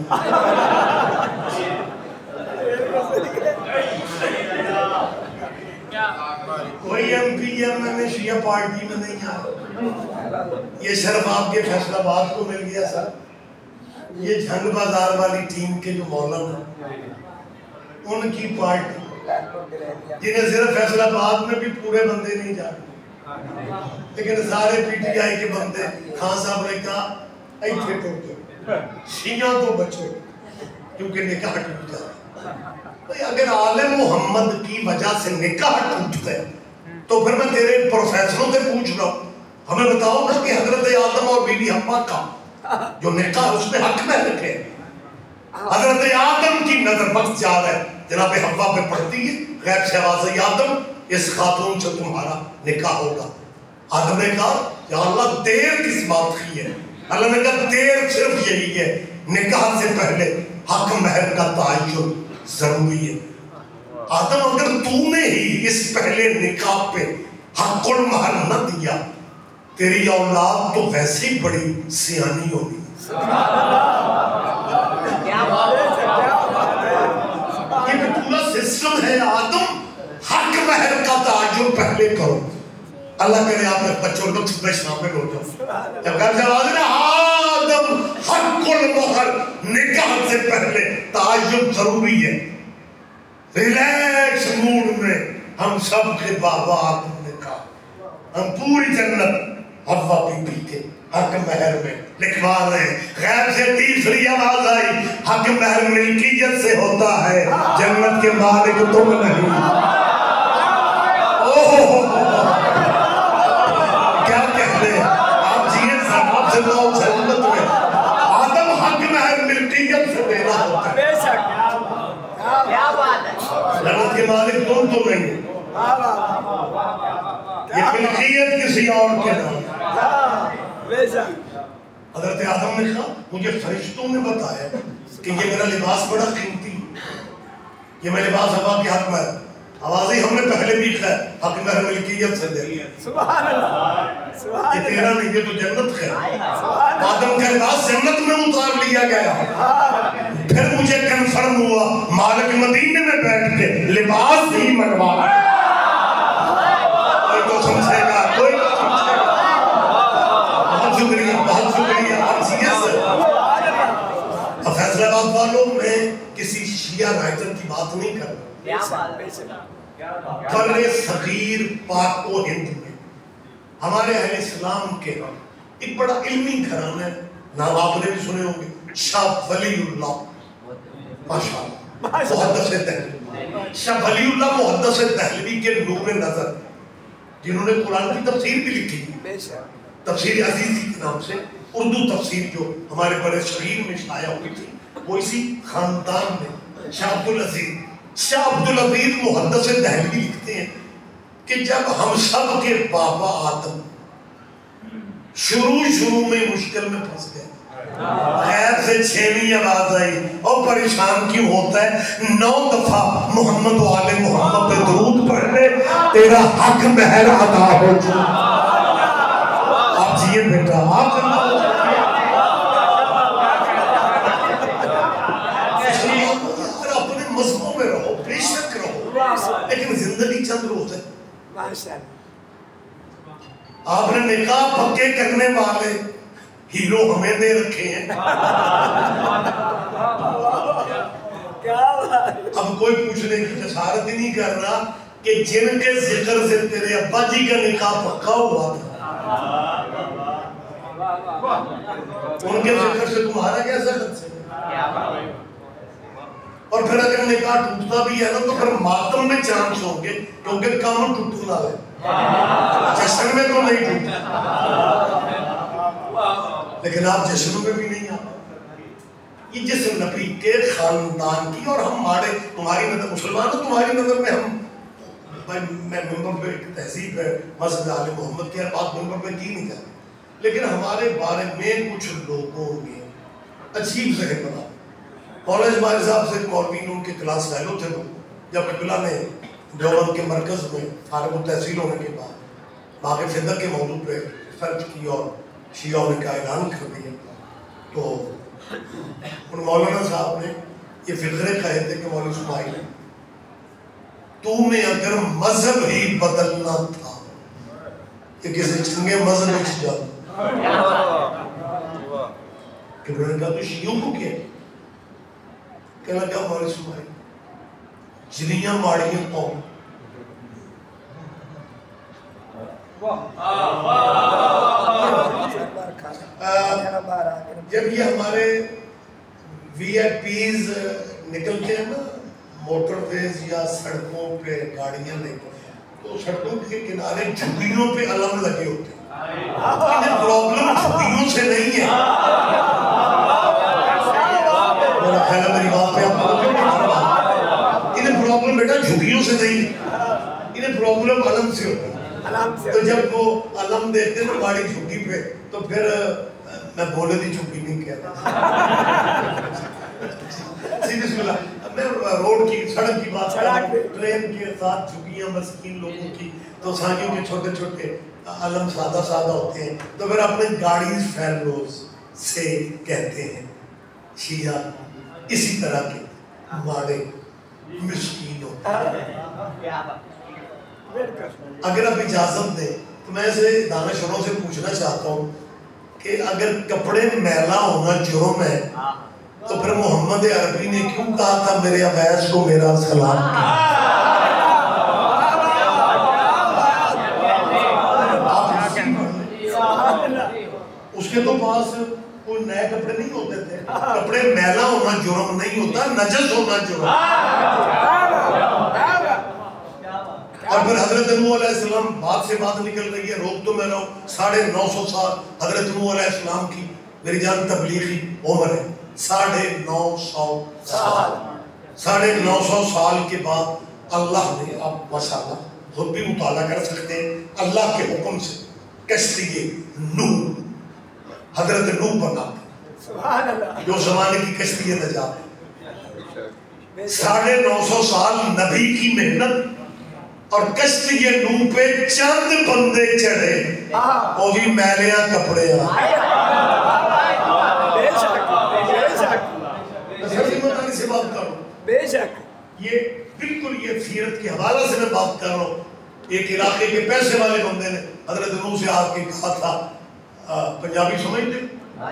کوئی ایم پی ایم میں شیعہ پارٹی میں نہیں آیا. یہ شرف آپ کے فیصل آباد کو مل گیا سر. یہ جھنگ بازار والی ٹیم کے جو مولانا ہیں ان کی پارٹی جنہیں صرف فیصل آباد میں بھی پورے بندے نہیں جاتے لیکن سارے پی ٹی آئی کے بندے. خان صاحب نے کہا ایتھے ٹوٹے شیعہ تو بچو کیونکہ نکاح ٹوٹ جاتا. اگر عالم محمد کی وجہ سے نکاح ٹوٹ گئے تو پھر میں تیرے پروفیسروں سے پوچھ رہا ہوں, ہمیں بتاؤ نا کہ حضرت آدم اور بی بی حوا کا جو نکاح اس میں حق میں رکھے, حضرت آدم کی نظر وقت جا رہا ہے جناب حوا پہ پڑتی ہے غیب سے آواز آدم اس خاتون سے تمہارا نکاح ہوگا. آدم نے کہا یا اللہ دیر کس بات کی ہے. اللہ نے کہا دیر صرف یہی ہے نکاح سے پہلے حق مہر کا تعین ضروری ہے. آدم اگر تو نے ہی اس پہلے نکاح پہ حق المہر نہ دیا تیری اولاد تو ویسے ہی بڑی سیانی ہوگی. یہ پورا سسٹم ہے. آدم حق مہر کا تعین پہلے کرو. اللہ کرے آپ نے بچوں کو میں شامل ہو جاؤ. جب گھر سے آواز ہے آدم حق المہر نکاح سے پہلے تعین ضروری ہے. ریلیکس موڈ میں ہم سب کے بابا آدم نے کہا ہم پوری جنت حوا بی بی کے حق مہر میں لکھوا رہے ہیں. غیب سے تیسری آواز آئی حق مہر ملکیت سے ہوتا ہے, جنت کے مالک تم نہیں. کیا کہتے ہیں آپ جیے صاحب سے لوگ جنت میں آدم حق مہر ملکیت سے دینا ہوتا ہے. جنت کے مالک تم تو نہیں ہے, یہ ملکیت کسی اور کے نام. حضرت آدم نے کہا مجھے فرشتوں نے بتایا کہ یہ میرا لباس بڑا قیمتی, یہ میں لباس حوا کے حق میں ہے. آوازیں ہم نے پہلے بھی کہا حق مہر ملکیت سے دے. سبحان اللہ, یہ تیرا نہیں, یہ تو جنت ہے. آدم کا لباس جنت میں اتار لیا گیا. پھر مجھے کنفرم ہوا مالک مدینے میں بیٹھ کے لباس ہی منوا. کوئی تو سمجھے گا, کوئی تو سمجھے گا. بہت شکریہ, بہت شکریہ. آپ سیئے سر فیصل آباد والوں میں کسی شیعہ رائٹر کی بات نہیں کر رہا. بر صغیر پاک و ہند میں ہمارے اہل اسلام کے ایک بڑا علمی گھرانہ ہے, نام آپ نے بھی سنے ہوں گے, شاہ ولی اللہ ماشاءاللہ محدث دہلوی. شاہ ولی اللہ محدث دہلوی کے نور نظر جنہوں نے قرآن کی تفسیر بھی لکھی, تفسیر عزیزی کے نام سے اردو تفسیر جو ہمارے بڑے صغیر میں شائع ہوئی تھی, وہ اسی خاندان میں شاہ عبدالعزیز. شاہ عبدالعزیز محدث دہلوی لکھتے ہیں کہ جب ہم سب کے بابا آدم شروع میں مشکل میں پھنس گئے, غیب سے 6ویں آواز آئی اور پریشان کیوں ہوتا ہے, 9 دفعہ محمد و آل محمد پہ درود پڑھ لے تیرا حق مہر ادا ہو جائے. آپ جیئے بیٹا, آپ اپنے مذہبوں میں رہو, بے شک رہو, لیکن زندگی چند روز ہے. آپ نے نکاح پکے کرنے والے ہیرو ہمیں دے رکھے ہیں. اب کوئی پوچھنے کی جسارت ہی نہیں کر رہا کہ جن کے ذکر سے تیرے ابا جی کا نکاح پکا ہوا تھا ان کے ذکر سے تمہارا کیسا خدشہ ہے؟ اور پھر اگر نکاح ٹوٹتا بھی ہے نا تو پھر ماتم میں چانس ہوں گے کیونکہ کام ٹوٹنا ہے, جشن میں تو نہیں ٹوٹتا. لیکن آپ جشن میں بھی نہیں آتے. یہ جس نبی کے خاندان کی اور ہمارے تمہاری نظر مسلمان ہو, تمہاری نظر میں ہم میں ممبر پہ ایک تہذیب ہے مسجد آل محمد کی ہر بات ممبر پہ کی نہیں جاتی, لیکن ہمارے بارے میں کچھ لوگوں نے عجیب ذہن بنا. مولانا اسماعیل صاحب سے مولوی ان کے کلاس فیلو تھے وہ, جب قبلہ نے دیوبند کے مرکز میں فارغ التحصیل ہونے کے بعد باغ فدر کے موضوع پہ ریسرچ کی اور شیعوں نے کا اعلان کر دیا, تو ان مولانا صاحب نے یہ فقرے کہے تھے کہ مولانا اسماعیل تو نے اگر مذہب ہی بدلنا تھا کہ کسی چنگے مذہب میں جاتا کہ میں نے کہا تو شیعوں کو کیا کہنا کیا مولانا اسماعیل جنیاں ماڑیاں قوم جب یہ ہمارے وی آئی پیز نکلتے ہیں نا موٹر ویز یا سڑکوں پہ گاڑیاں لے تو سڑکوں کے کنارے جھگیوں پہ علم لگے ہوتے ہیں. انہیں پرابلم جھگیوں سے نہیں ہے, میرا خیال ہے میری بات پہ آپ کو انہیں پرابلم بیٹا جھگیوں سے نہیں ہے, انہیں پرابلم علم سے ہوتا ہے. تو جب وہ علم دیکھتے ہیں گاڑی جھگی پہ تو پھر میں بولے دی جھگی نہیں کہتا. بسم اللہ, میں روڈ کی سڑک کی بات کر رہا ہوں, ٹرین کے ساتھ جھگیاں مسکین لوگوں کی تو سانیوں کے چھوٹے چھوٹے علم سادہ سادہ ہوتے ہیں, تو پھر اپنے گاڑی فیلوز سے کہتے ہیں شیعہ اسی طرح کے ماڑے مسکین ہوتے ہیں. اگر آپ اجازت دیں تو میں اسے دانشوروں سے پوچھنا چاہتا ہوں کہ اگر کپڑے میلا ہونا جرم ہے تو پھر محمد عربی نے کیوں کہا تھا میرے اویس کو میرا سلام کیا؟ اس کے تو پاس کوئی نئے کپڑے نہیں ہوتے تھے. کپڑے میلا ہونا جرم نہیں ہوتا, نجس ہونا جرم. اور پھر حضرت نوح علیہ السلام بات سے بات نکل رہی ہے, روک تو میں رہا ہوں 950 سال حضرت نوح علیہ السلام کی میری جان تبلیغی عمر ہے 950 سال. 950 سال کے بعد اللہ نے, آپ ماشاءاللہ خود بھی مطالعہ کر سکتے ہیں, اللہ کے حکم سے کشتی نوح حضرت نوح بناتے جو زمانے کی کشتی نجات. 950 سال نبی کی محنت اور کشتی نوح پہ چند بندے چڑھے, وہ بھی میلیاں کپڑے ہیں. سے بات کر رہا ہوں بے شک, یہ بالکل یہ سیرت کے حوالے سے میں بات کر رہا ہوں. ایک علاقے کے پیسے والے بندے نے حضرت نوح سے آ کے کہا تھا, پنجابی سمجھتے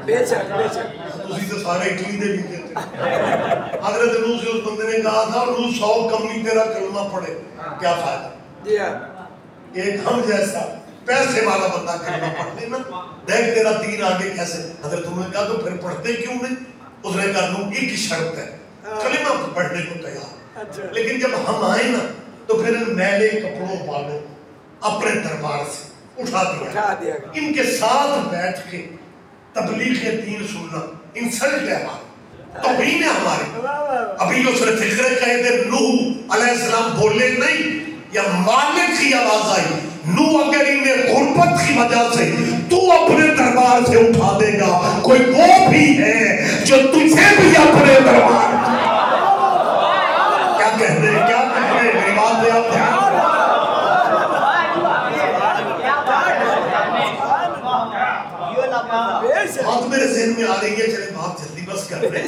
بے شک اسی سے سارے اٹلی دے بھی تھے. حضرت نوح سے اس بندے نے کہا تھا نوح 100 کمی تیرا کلمہ پڑھے کیا فائدہ. ایک ہم جیسا پیسے والا بندہ کلمہ پڑھ لینا, دیکھ تیرا دین آگے کیسے. حضرت نوح نے کہا تو پھر پڑھتے کیوں نہیں؟ اس نے کہا نوح ایک ہی شرط ہے, کلمہ پڑھنے کو تیار, لیکن جب ہم آئے نا تو پھر میلے کپڑوں والوں اپنے دربار سے اٹھا دیا, ان کے ساتھ بیٹھ کے تبلیغ دین سننا انسلٹ ہے ہماری, توہین ہے ہماری. ابھی جو سورہ فکر کہے تھے نوح علیہ السلام بولے نہیں یا مالک کی آواز آئی, نوح اگر انہیں غربت کی وجہ سے تو اپنے دربار سے اٹھا دے گا, کوئی وہ بھی ہے جو تجھے بھی اپنے دربار. کیا کہہ رہے میری بات پہ آپ دھیان. بات میرے ذہن میں آ رہی ہے, چلے بات جلدی بس کر رہے ہیں.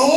2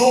2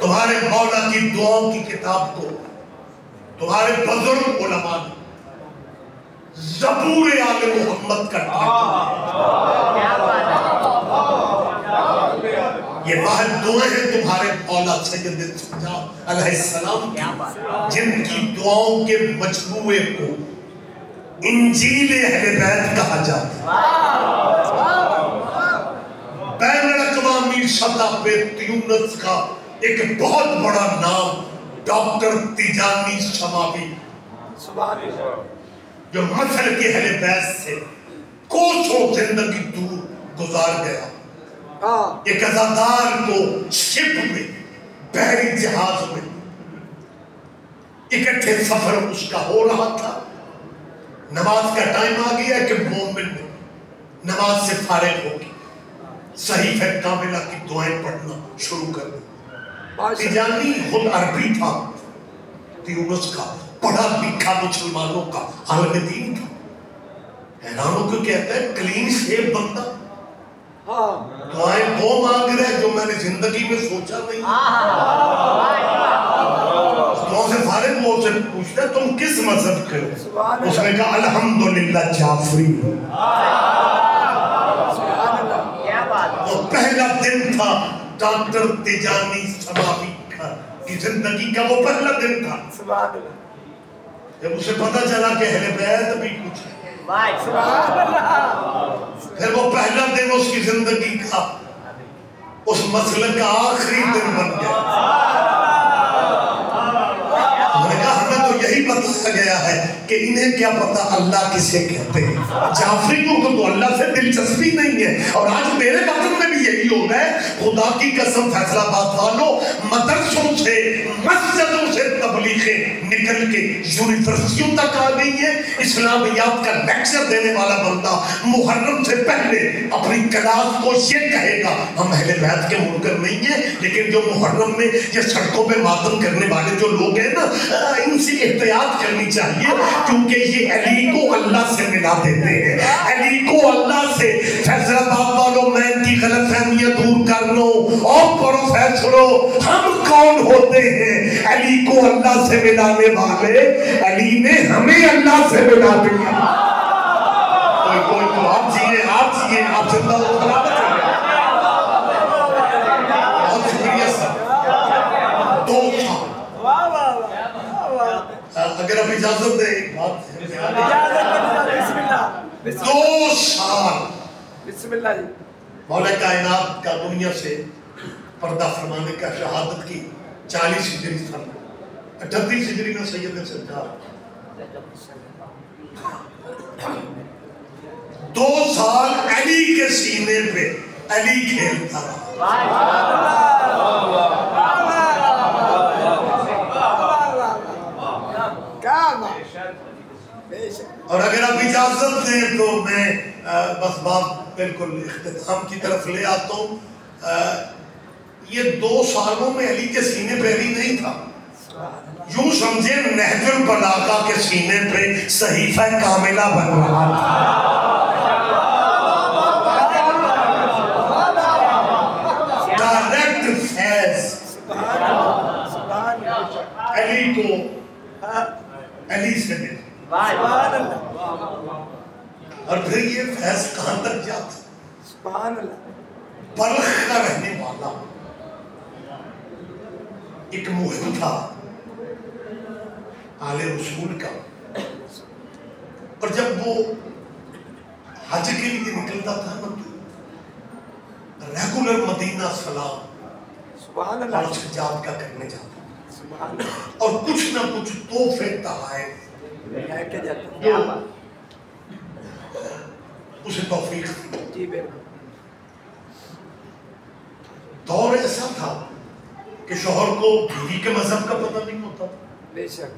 تمہارے مولا کی دعاؤں کی کتاب کو تمہارے بزرگ علماء نے زبور آل محمد کا یہ واحد دعائیں ہیں تمہارے مولا سید سجاد علیہ السلام کی، جن کی دعاؤں کے مجموعے کو انجیل اہل بیت کہا جاتا ہے۔ بین الاقوامی سطح پہ تیونس کا ایک بہت بڑا نام ڈاکٹر تیجانی سماوی، جو مصر کے اہل بیت سے کوسوں زندگی دور گزار گیا، ایک عزادار کو شپ میں بحری جہاز میں اکٹھے سفر اس کا ہو رہا تھا، نماز کا ٹائم آ گیا کہ مومن نے نماز سے فارغ ہو کے صحیفہ کاملہ کی دعائیں پڑھنا شروع کر دی۔ تیجانی خود عربی تھا، تیونس کا پڑھا لکھا مسلمانوں کا عالم دین تھا، حیرانوں کو کہتا ہے کلین شیپ بندہ، دعائیں وہ مانگ رہے جو میں نے زندگی میں سوچا نہیں۔ دعاؤں سے فارغ وہ سے پوچھتا ہے تم کس مذہب کے ہو؟ اس نے کہا الحمدللہ جعفری۔ وہ پہلا دن تھا ڈاکٹر تیجانی سماوی کی زندگی کا، وہ پہلا دن تھا جب اسے پتہ چلا کہ اہل بیت بھی کچھ ہے۔ پھر وہ پہلا دن اس کی زندگی کا اس مسئلے کا آخری دن بن گیا۔ میں نے کہا ہمیں تو یہی بتایا گیا ہے کہ انہیں کیا پتا اللہ کسے کہتے ہیں، جعفریوں کو تو اللہ سے دلچسپی نہیں ہے۔ اور آج میرے وطن میں بھی یہی ہو گئے، خدا کی قسم فیصل آباد والوں، مدرسوں سے مسجدوں سے تبلیغیں نکل کے یونیورسٹیوں تک آ گئی ہیں۔ اسلامیات کا لیکچر دینے والا بندہ محرم سے پہلے اپنی کلاس کو یہ کہے گا ہم اہل بیت کے منکر نہیں ہیں، لیکن جو محرم میں یہ سڑکوں پہ ماتم کرنے والے جو لوگ ہیں نا، ان سے احتیاط کرنی چاہیے، کیونکہ یہ علی کو اللہ سے ملا دیتے ہیں، علی کو اللہ سے۔ فیصل آباد والوں، میں ان کی غلط فہمیاں دور کر لو، اور پروفیسروں، ہم کون ہوتے ہیں علی کو اللہ سے ملانے والے؟ علی نے ہمیں اللہ سے ملا دیا۔ کوئی آپ جیئے، آپ زندہ ہو خرابت ہے۔ بہت شکریہ سر۔ 2 سال اگر آپ اجازت دیں ایک بات ہے، 2 سال بسم اللہ جی مولا کائنات کا دنیا سے پردہ فرمانے کا شہادت کی 40 ہجری سن 38 ہجری میں سید سجاد 2 سال علی کے سینے پہ علی کھیلتا رہا۔ اور اگر آپ اجازت دیں تو میں بس بات بالکل اختتام کی طرف لے آتا ہوں۔ یہ 2 سالوں میں علی کے سینے پہ علی نہیں تھا، یوں سمجھے نہج البلاغہ کے سینے پہ صحیفہ کاملہ بن رہا تھا۔ ڈائریکٹ فیض علی کو علی سے ملا، اور پھر یہ فیض کہاں تک جاتا؟ بلخ کا رہنے والا ایک مہم تھا آل رسول کا، اور جب وہ حج کے لیے نکلتا تھا نا تو ریگولر مدینہ سلام اور سجاد کا کرنے جاتا، اور کچھ نہ کچھ تحفے تحائف اسے توفیق دی۔ دور ایسا تھا کہ شوہر کو بیوی کے مذہب کا پتہ نہیں ہوتا، بے شک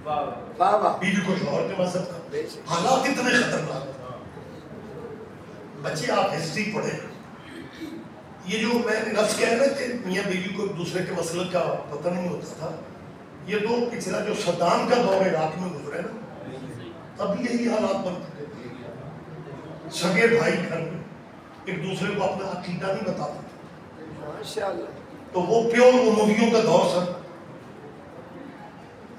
بیوی کو شوہر کے مذہب کا، حالات اتنے خطرناک۔ بچے آپ ہسٹری پڑھیں، یہ جو میں لفظ کہہ رہے تھے میاں بیوی کو ایک دوسرے کے مسئلے کا پتہ نہیں ہوتا تھا، یہ تو پچھلا جو صدام کا دور عراق میں گزرا ہے نا، تب یہی حالات بنتے تھے۔ سگے بھائی گھر میں ایک دوسرے کو اپنا عقیدہ نہیں بتاتے تھے، تو وہ پیور امویوں کا دور سر.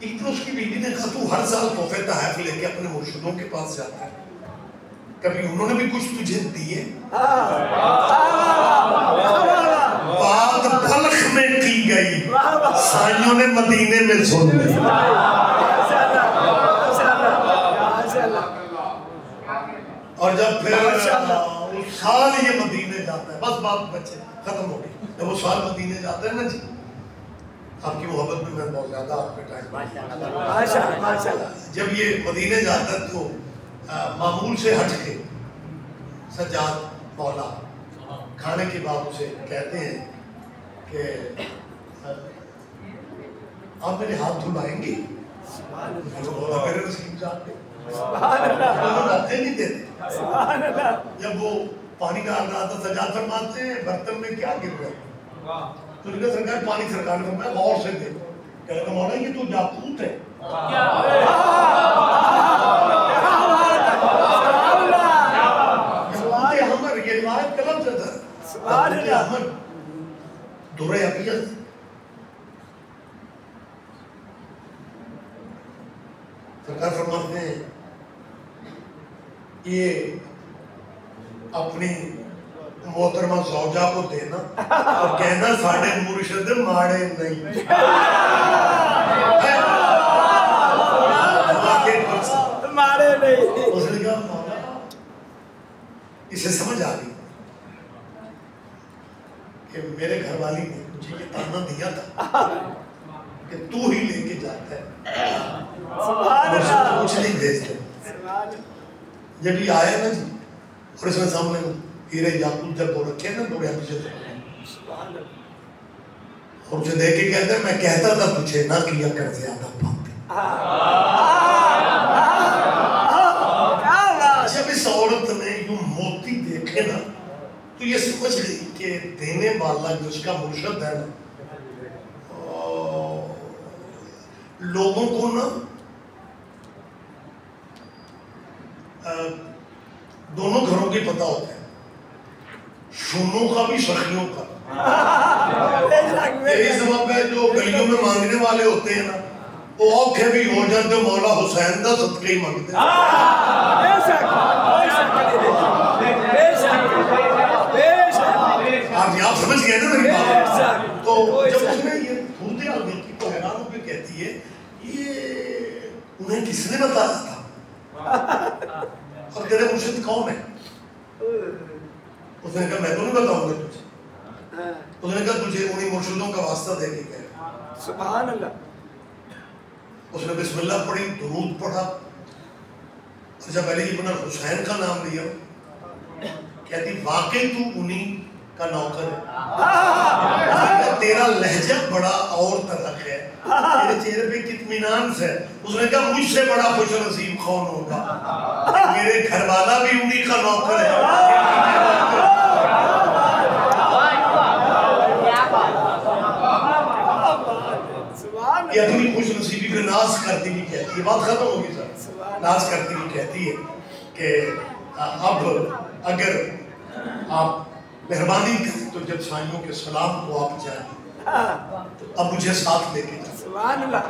ایک تو اس کی بیوی نے کہا تو ہر سال تحفے تحائف لے کے اپنے مرشدوں کے پاس جاتا ہے, کبھی انہوں نے بھی کچھ تجھے دیے؟ بات بلخ میں کی گئی, سائیوں نے مدینے میں سن لی. اور جب پھر سال یہ مدینے جاتا ہے, بس بات بچے ختم ہو گئی. جب وہ سال مدینے جاتا ہے نا جی, آپ کی محبت میں میں بہت زیادہ آپ پہ ٹائم, جب یہ مدینے جاتا ہے تو معمول سے ہٹ کے سجاد مولا کھانے کے بعد اسے کہتے ہیں کہ آپ میرے ہاتھ دھلائیں گے؟ میرے رسیم صاحب نے ہاتھیں نہیں دیتے. جب وہ پانی ڈال رہا تھا سجاد فرماتے ہیں برتن میں کیا گر رہا ہے؟ تو نے کہا سرکار پانی سرکار نے فرمایا غور سے دے. کہنے کا مولا یہ تو یاقوت ہے. یہ روایت غلط ہے سر. درے ابیض سرکار فرماتے ہیں یہ اپنی محترمہ زوجہ کو دینا اور کہنا ساڑھے مرشد ماڑے نہیں. ماڑے نہیں. اس نے کہا مولا اسے سمجھ آ گئی کہ میرے گھر والی نے مجھے یہ تانا دیا تھا کہ تو ہی لے کے جاتا ہے, کچھ نہیں بھیجتے. جب یہ آیا نا جی اور اس میں سامنے ہیرے یاقوت جب وہ رکھے نا تو پیچھے اور اسے دیکھ کے کہتے ہیں میں کہتا تھا تجھے نہ کیا کر زیادہ باتیں. جب اس عورت نے یوں موتی دیکھے نا تو یہ سمجھ گئی کہ دینے والا جو اس کا مرشد ہے نا, لوگوں کو نا دونوں گھروں کی پتہ ہوتا ہے, شونوں کا بھی سخیوں کا. یہی سبب ہے جو گلیوں میں مانگنے والے ہوتے ہیں نا وہ اوکھے بھی ہو جاتے مولا حسین دا صدقہ ہی مانگتے ہیں. آپ سمجھ گئے نا میری بات. تو جب اس نے یہ پھولتے آ گئی تو حیران ہو کے کہتی ہے یہ انہیں کس نے بتایا تھا اور تیرے مرشد کون ہے؟ اس نے کہا میں تو نہیں بتاؤں گا تجھے. اس نے کہا تجھے انہیں مرشدوں کا واسطہ دے کے کہہ. سبحان اللہ. اس نے بسم اللہ پڑھی, درود پڑھا, اور جب علی ابن حسین کا نام لیا کہتی واقعی تو انہیں کا نوکر ہے. تیرا لہجہ بڑا اور طرح ہے, تیرے چہرے پہ اطمینان سے. اس نے کہا مجھ سے بڑا خوش نصیب کون ہوگا, میرے گھر والا بھی انہیں کا نوکر ہے. یہ اپنی خوش نصیبی پہ ناز کرتی بھی کہتی ہے. بات ختم ہوگی سر. ناز کرتی بھی کہتی ہے کہ اب اگر آپ مہربانی کریں تو جب سائیوں کے سلام کو آپ جائیں تو اب مجھے ساتھ لے کے جائیں. سبحان اللہ.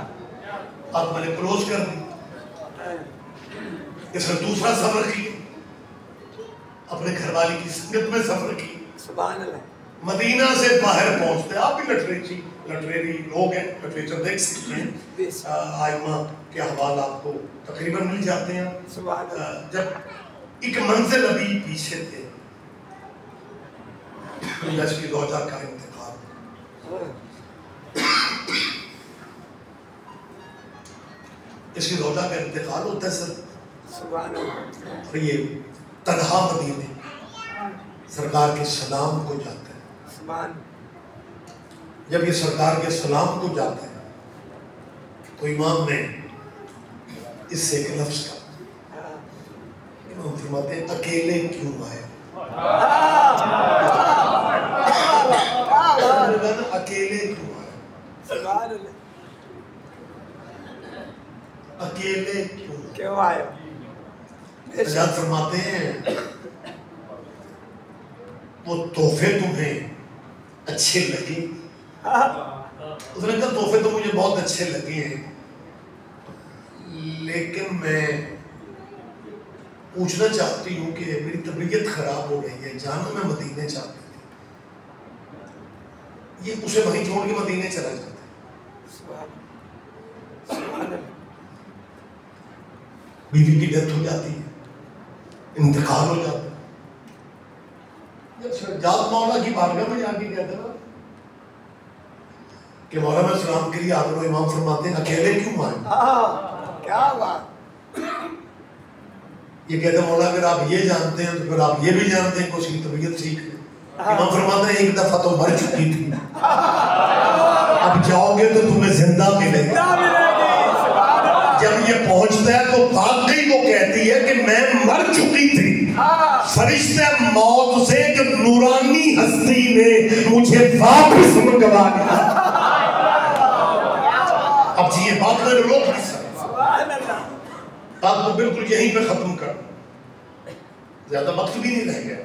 آپ میں نے کلوز کر دی. اس نے دوسرا سفر کیا, اپنے گھر والی کی سنگت میں سفر کی. سبحان اللہ. مدینہ سے باہر پہنچتے, آپ بھی لٹریری لوگ ہیں, لٹریچر دیکھ سکتے ہیں, آئمہ کے حوال آپ کو تقریباً مل جاتے ہیں. جب ایک منزل ابھی پیچھے تھے اس کی زوجہ کا انتقال. اس کی زوجہ کا انتقال ہوتا ہے سر. اور یہ تنہا مدینے سرکار کے سلام کو جاتا ہے. جب یہ سرکار کے سلام کو جاتا ہے تو امام نے اس سے ایک لفظ کا امام فرماتے ہیں اکیلے کیوں آئے. اکیلے کیوں آئے, اکیلے کیوں آئے. سجاد فرماتے ہیں وہ تحفے تمہیں اچھے لگے اس نے کہا تحفے تو مجھے بہت اچھے لگے ہیں، لیکن میں پوچھنا چاہتی ہوں کہ میری طبیعت خراب ہو رہی ہے، جانا میں مدینے چاہتی ہوں۔ یہ اسے وہیں چھوڑ کے مدینے چلا جاتا ہے۔ بیوی کی ڈیتھ ہو جاتی ہے، انتقال ہو جاتا ہے، جب سجاد مولا کی بارگاہ میں جا کے کہتے ہیں کہ مولا میں سلام کے لیے حاضر ہوں، امام فرماتے ہیں اکیلے کیوں آئے؟ کیا بات! یہ کہتے ہیں مولا اگر آپ یہ جانتے ہیں تو پھر آپ یہ بھی جانتے ہیں کہ اس کی طبیعت ٹھیک ہے۔ امام فرماتے ہیں ایک دفعہ تو مر چکی تھی، اب جاؤ گے تو تمہیں زندہ ملے گا۔ جب یہ پہنچتا ہے تو واقعی وہ کہتی ہے کہ میں مر چکی تھی، فرشتہ موت سے ایک نورانی ہستی نے مجھے واپس منگوا دیا۔ اب جی یہ بات میں روک نہیں سکتا، بات کو بالکل یہیں پہ ختم کر، زیادہ وقت بھی نہیں رہ گیا۔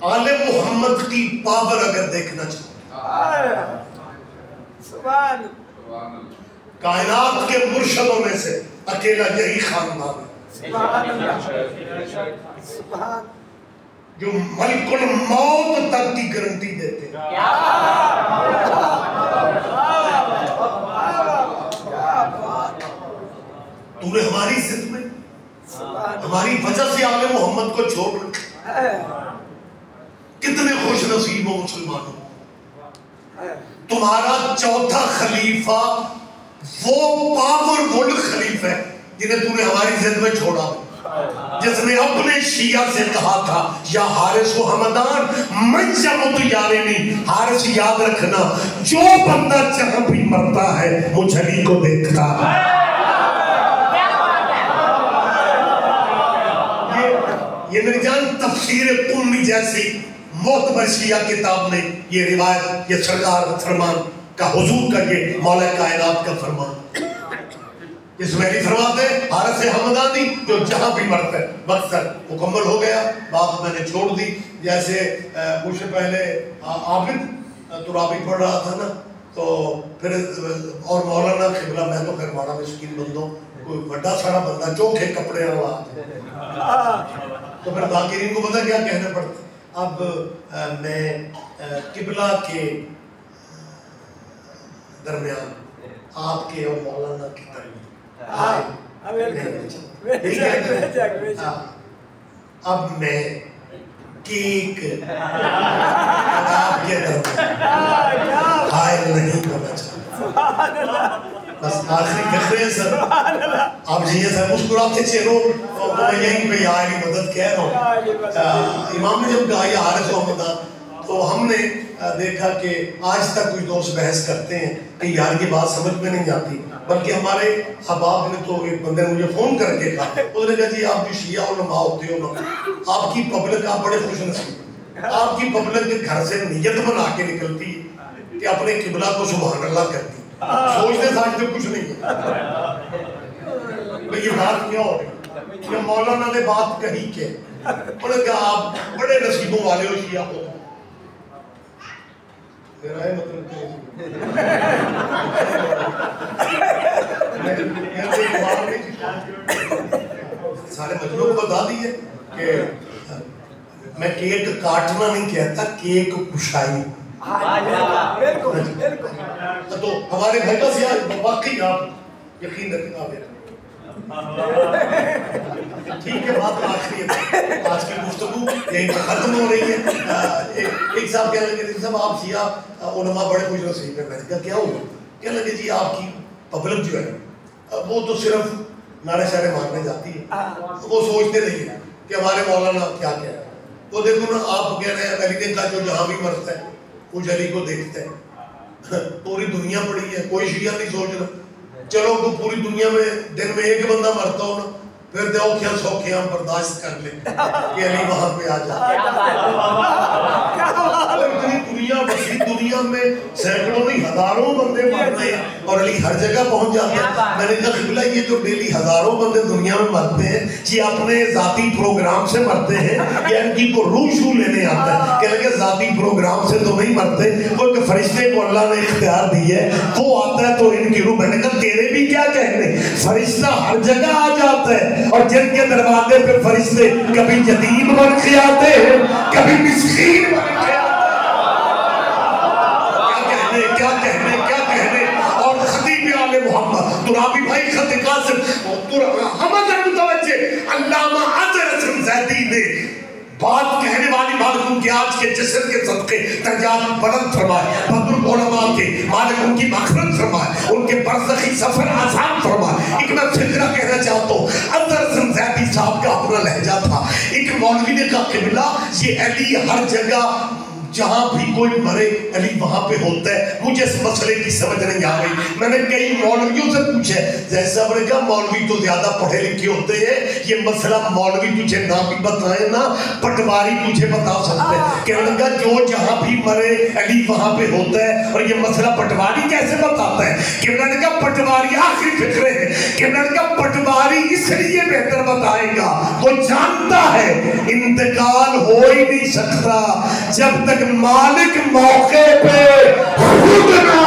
آل محمد کی پاور اگر دیکھنا چاہتے کائنات کے مرشدوں میں سے اکیلا یہی خاندان ہے جو ملک الموت تک کی گارنٹی دیتے ہیں۔ تو نے ہماری ضد میں ہماری وجہ سے آل محمد کو چھوڑ رکھا، کتنے خوش نصیب ہو مسلمانوں۔ تمہارا چوتھا خلیفہ وہ پاورفل خلیفہ ہے جنہیں تم نے ہماری ضد میں چھوڑا، جس نے اپنے شیعہ سے کہا تھا یا حارث و حمدان من جمت یارنی، حارث یاد رکھنا جو بندہ جہاں بھی مرتا ہے مجھ علی کو دیکھتا ہے۔ یہ میری جان تفسیر قمی جیسی معتبر شیعہ کتاب میں یہ روایت، یہ سرکار فرمان کا حضور کا یہ مولا کائنات کا فرمان، اس میں نہیں فرماتے حارث حمدانی جو جہاں بھی مرتا ہے۔ مقصد مکمل ہو گیا، بات میں نے چھوڑ دی۔ جیسے مجھ سے پہلے عابد ترابی پڑھ رہا تھا نا، تو پھر اور مولانا قبلہ، میں تو خیر ماڑا مسکین بندوں، کوئی بڑا سارا بندہ چوکھے کپڑے والا، تو پھر ذاکرین کو پتہ کیا کہنا پڑتا۔ اب میں قبلہ کے درمیان آپ کے اور مولانا کے درمیان اب میں کیک آپ کے درمیان حائل نہیں ہونا چاہتا۔ بس آخری فکرے ہیں سر، آپ جیئے سر مسکراتے چہروں، میں یہیں پہ یہاں کی مدد کہہ رہا ہوں۔ امام نے جب کہا یہ حارث و حمدان، تو ہم نے دیکھا کہ آج تک کچھ دوست بحث کرتے ہیں کہ یار کی بات سمجھ میں نہیں آتی، بلکہ ہمارے احباب نے تو ایک بندے نے مجھے فون کر کے کہا، اس نے کہا جی آپ جو شیعہ علماء ہوتے ہو نا، آپ کی پبلک، آپ بڑے خوش نصیب، آپ کی پبلک کے گھر سے نیت بنا کے نکلتی ہے کہ اپنے قبلہ کو سبحان اللہ کرتی، سوچتے ساجتے کچھ نہیں ہے۔ یہ بات کیا ہو رہی ہے؟ مولانا نے بات کہی کہ انہوں نے کہا آپ بڑے نصیبوں والے ہو شیعہ ہو، میرا ہے مطلب سارے مجموع کو بتا دیئے کہ میں کیک کاٹنا نہیں کہتا، کیک کشائی۔ تو ہمارے گھر کا سیاہ واقعی آپ یقین رکھیں آپ ٹھیک ہے، بات آخری ہے، آج کی گفتگو یہیں پر ختم ہو رہی ہے۔ ایک صاحب کہنے لگے صاحب آپ شیعہ علماء بڑے خوش نصیب ہیں، میں نے کہا کیا ہوا؟ کہنے لگے جی آپ کی پبلک جو ہے وہ تو صرف نعرے شعرے مارنے جاتی ہے، وہ سوچتے نہیں ہے کہ ہمارے مولانا کیا کہہ رہے ہیں۔ وہ دیکھو نا آپ کہہ رہے ہیں علی کا جو جہاں بھی مرتا ہے کچھ علی کو دیکھتا ہے، پوری دنیا پڑی ہے، کوئی شیعہ نہیں سوچ رہا۔ چلو کو پوری دنیا میں دن میں ایک بندہ مرتا ہو نا، پھر دے اوکھیاں سوکھیاں برداشت کر لے کہ علی وہاں پہ آ جا. اتنی دنیا وسیع دنیا میں سینکڑوں نہیں ہزاروں بندے مر رہے ہیں اور علی ہر جگہ پہنچ جاتے ہیں. میں نے کہا قبلہ یہ جو ڈیلی ہزاروں بندے دنیا میں مرتے ہیں یہ اپنے ذاتی پروگرام سے مرتے ہیں یا ان کی کو روح شو لینے آتا ہے؟ کہ لگے ذاتی پروگرام سے تو نہیں مرتے, کیونکہ فرشتے کو اللہ نے اختیار دی ہے, وہ آتا ہے تو ان کی روح. میں نے کہا تیرے بھی کیا کہنے, فرشتہ ہر جگہ آ جاتا ہے اور جن کے دروازے پہ فرشتے کبھی یتیم بن کے آتے ہیں کبھی مسکین بن کے آتے ہیں. کیا کہنے. اور خطیب آل محمد ترابی بھائی خط قاسم حمد متوجہ علامہ اظہر حسن زیدی نے بات کہنے والی مالکوں کے آج کے جسد کے صدقے درجات بلند فرمائے, بدر علماء کے مالکوں کی مغفرت فرمائے, ان کے برزخی سفر آسان فرمائے. ایک میں فکرہ کہنا چاہتا ہوں, اظہر حسن زیدی صاحب کا اپنا لہجہ تھا. ایک مولوی نے کہا قبلہ یہ علی ہر جگہ جہاں بھی کوئی مرے علی وہاں پہ ہوتا ہے. مجھے اس مسئلے کی سمجھ نہیں آ گئی. میں نے کئی مولویوں سے پوچھا, جیسا میں نے کہا مولوی تو زیادہ پڑھے لکھے ہوتے ہیں, یہ مسئلہ مولوی تجھے نہ بھی بتائے نا پٹواری تجھے بتا سکتے ہیں. کہ انہوں نے کہا جو جہاں بھی مرے علی وہاں پہ ہوتا ہے, اور یہ مسئلہ پٹواری کیسے بتاتا ہے؟ کہ انہوں نے کہا پٹواری آخری فکرے ہے کہ انہوں نے کہا پٹواری اس لیے بہتر بتائے گا, وہ جانتا ہے انتقال ہو ہی نہیں سکتا جب تک مالک موقع پہ خود نہ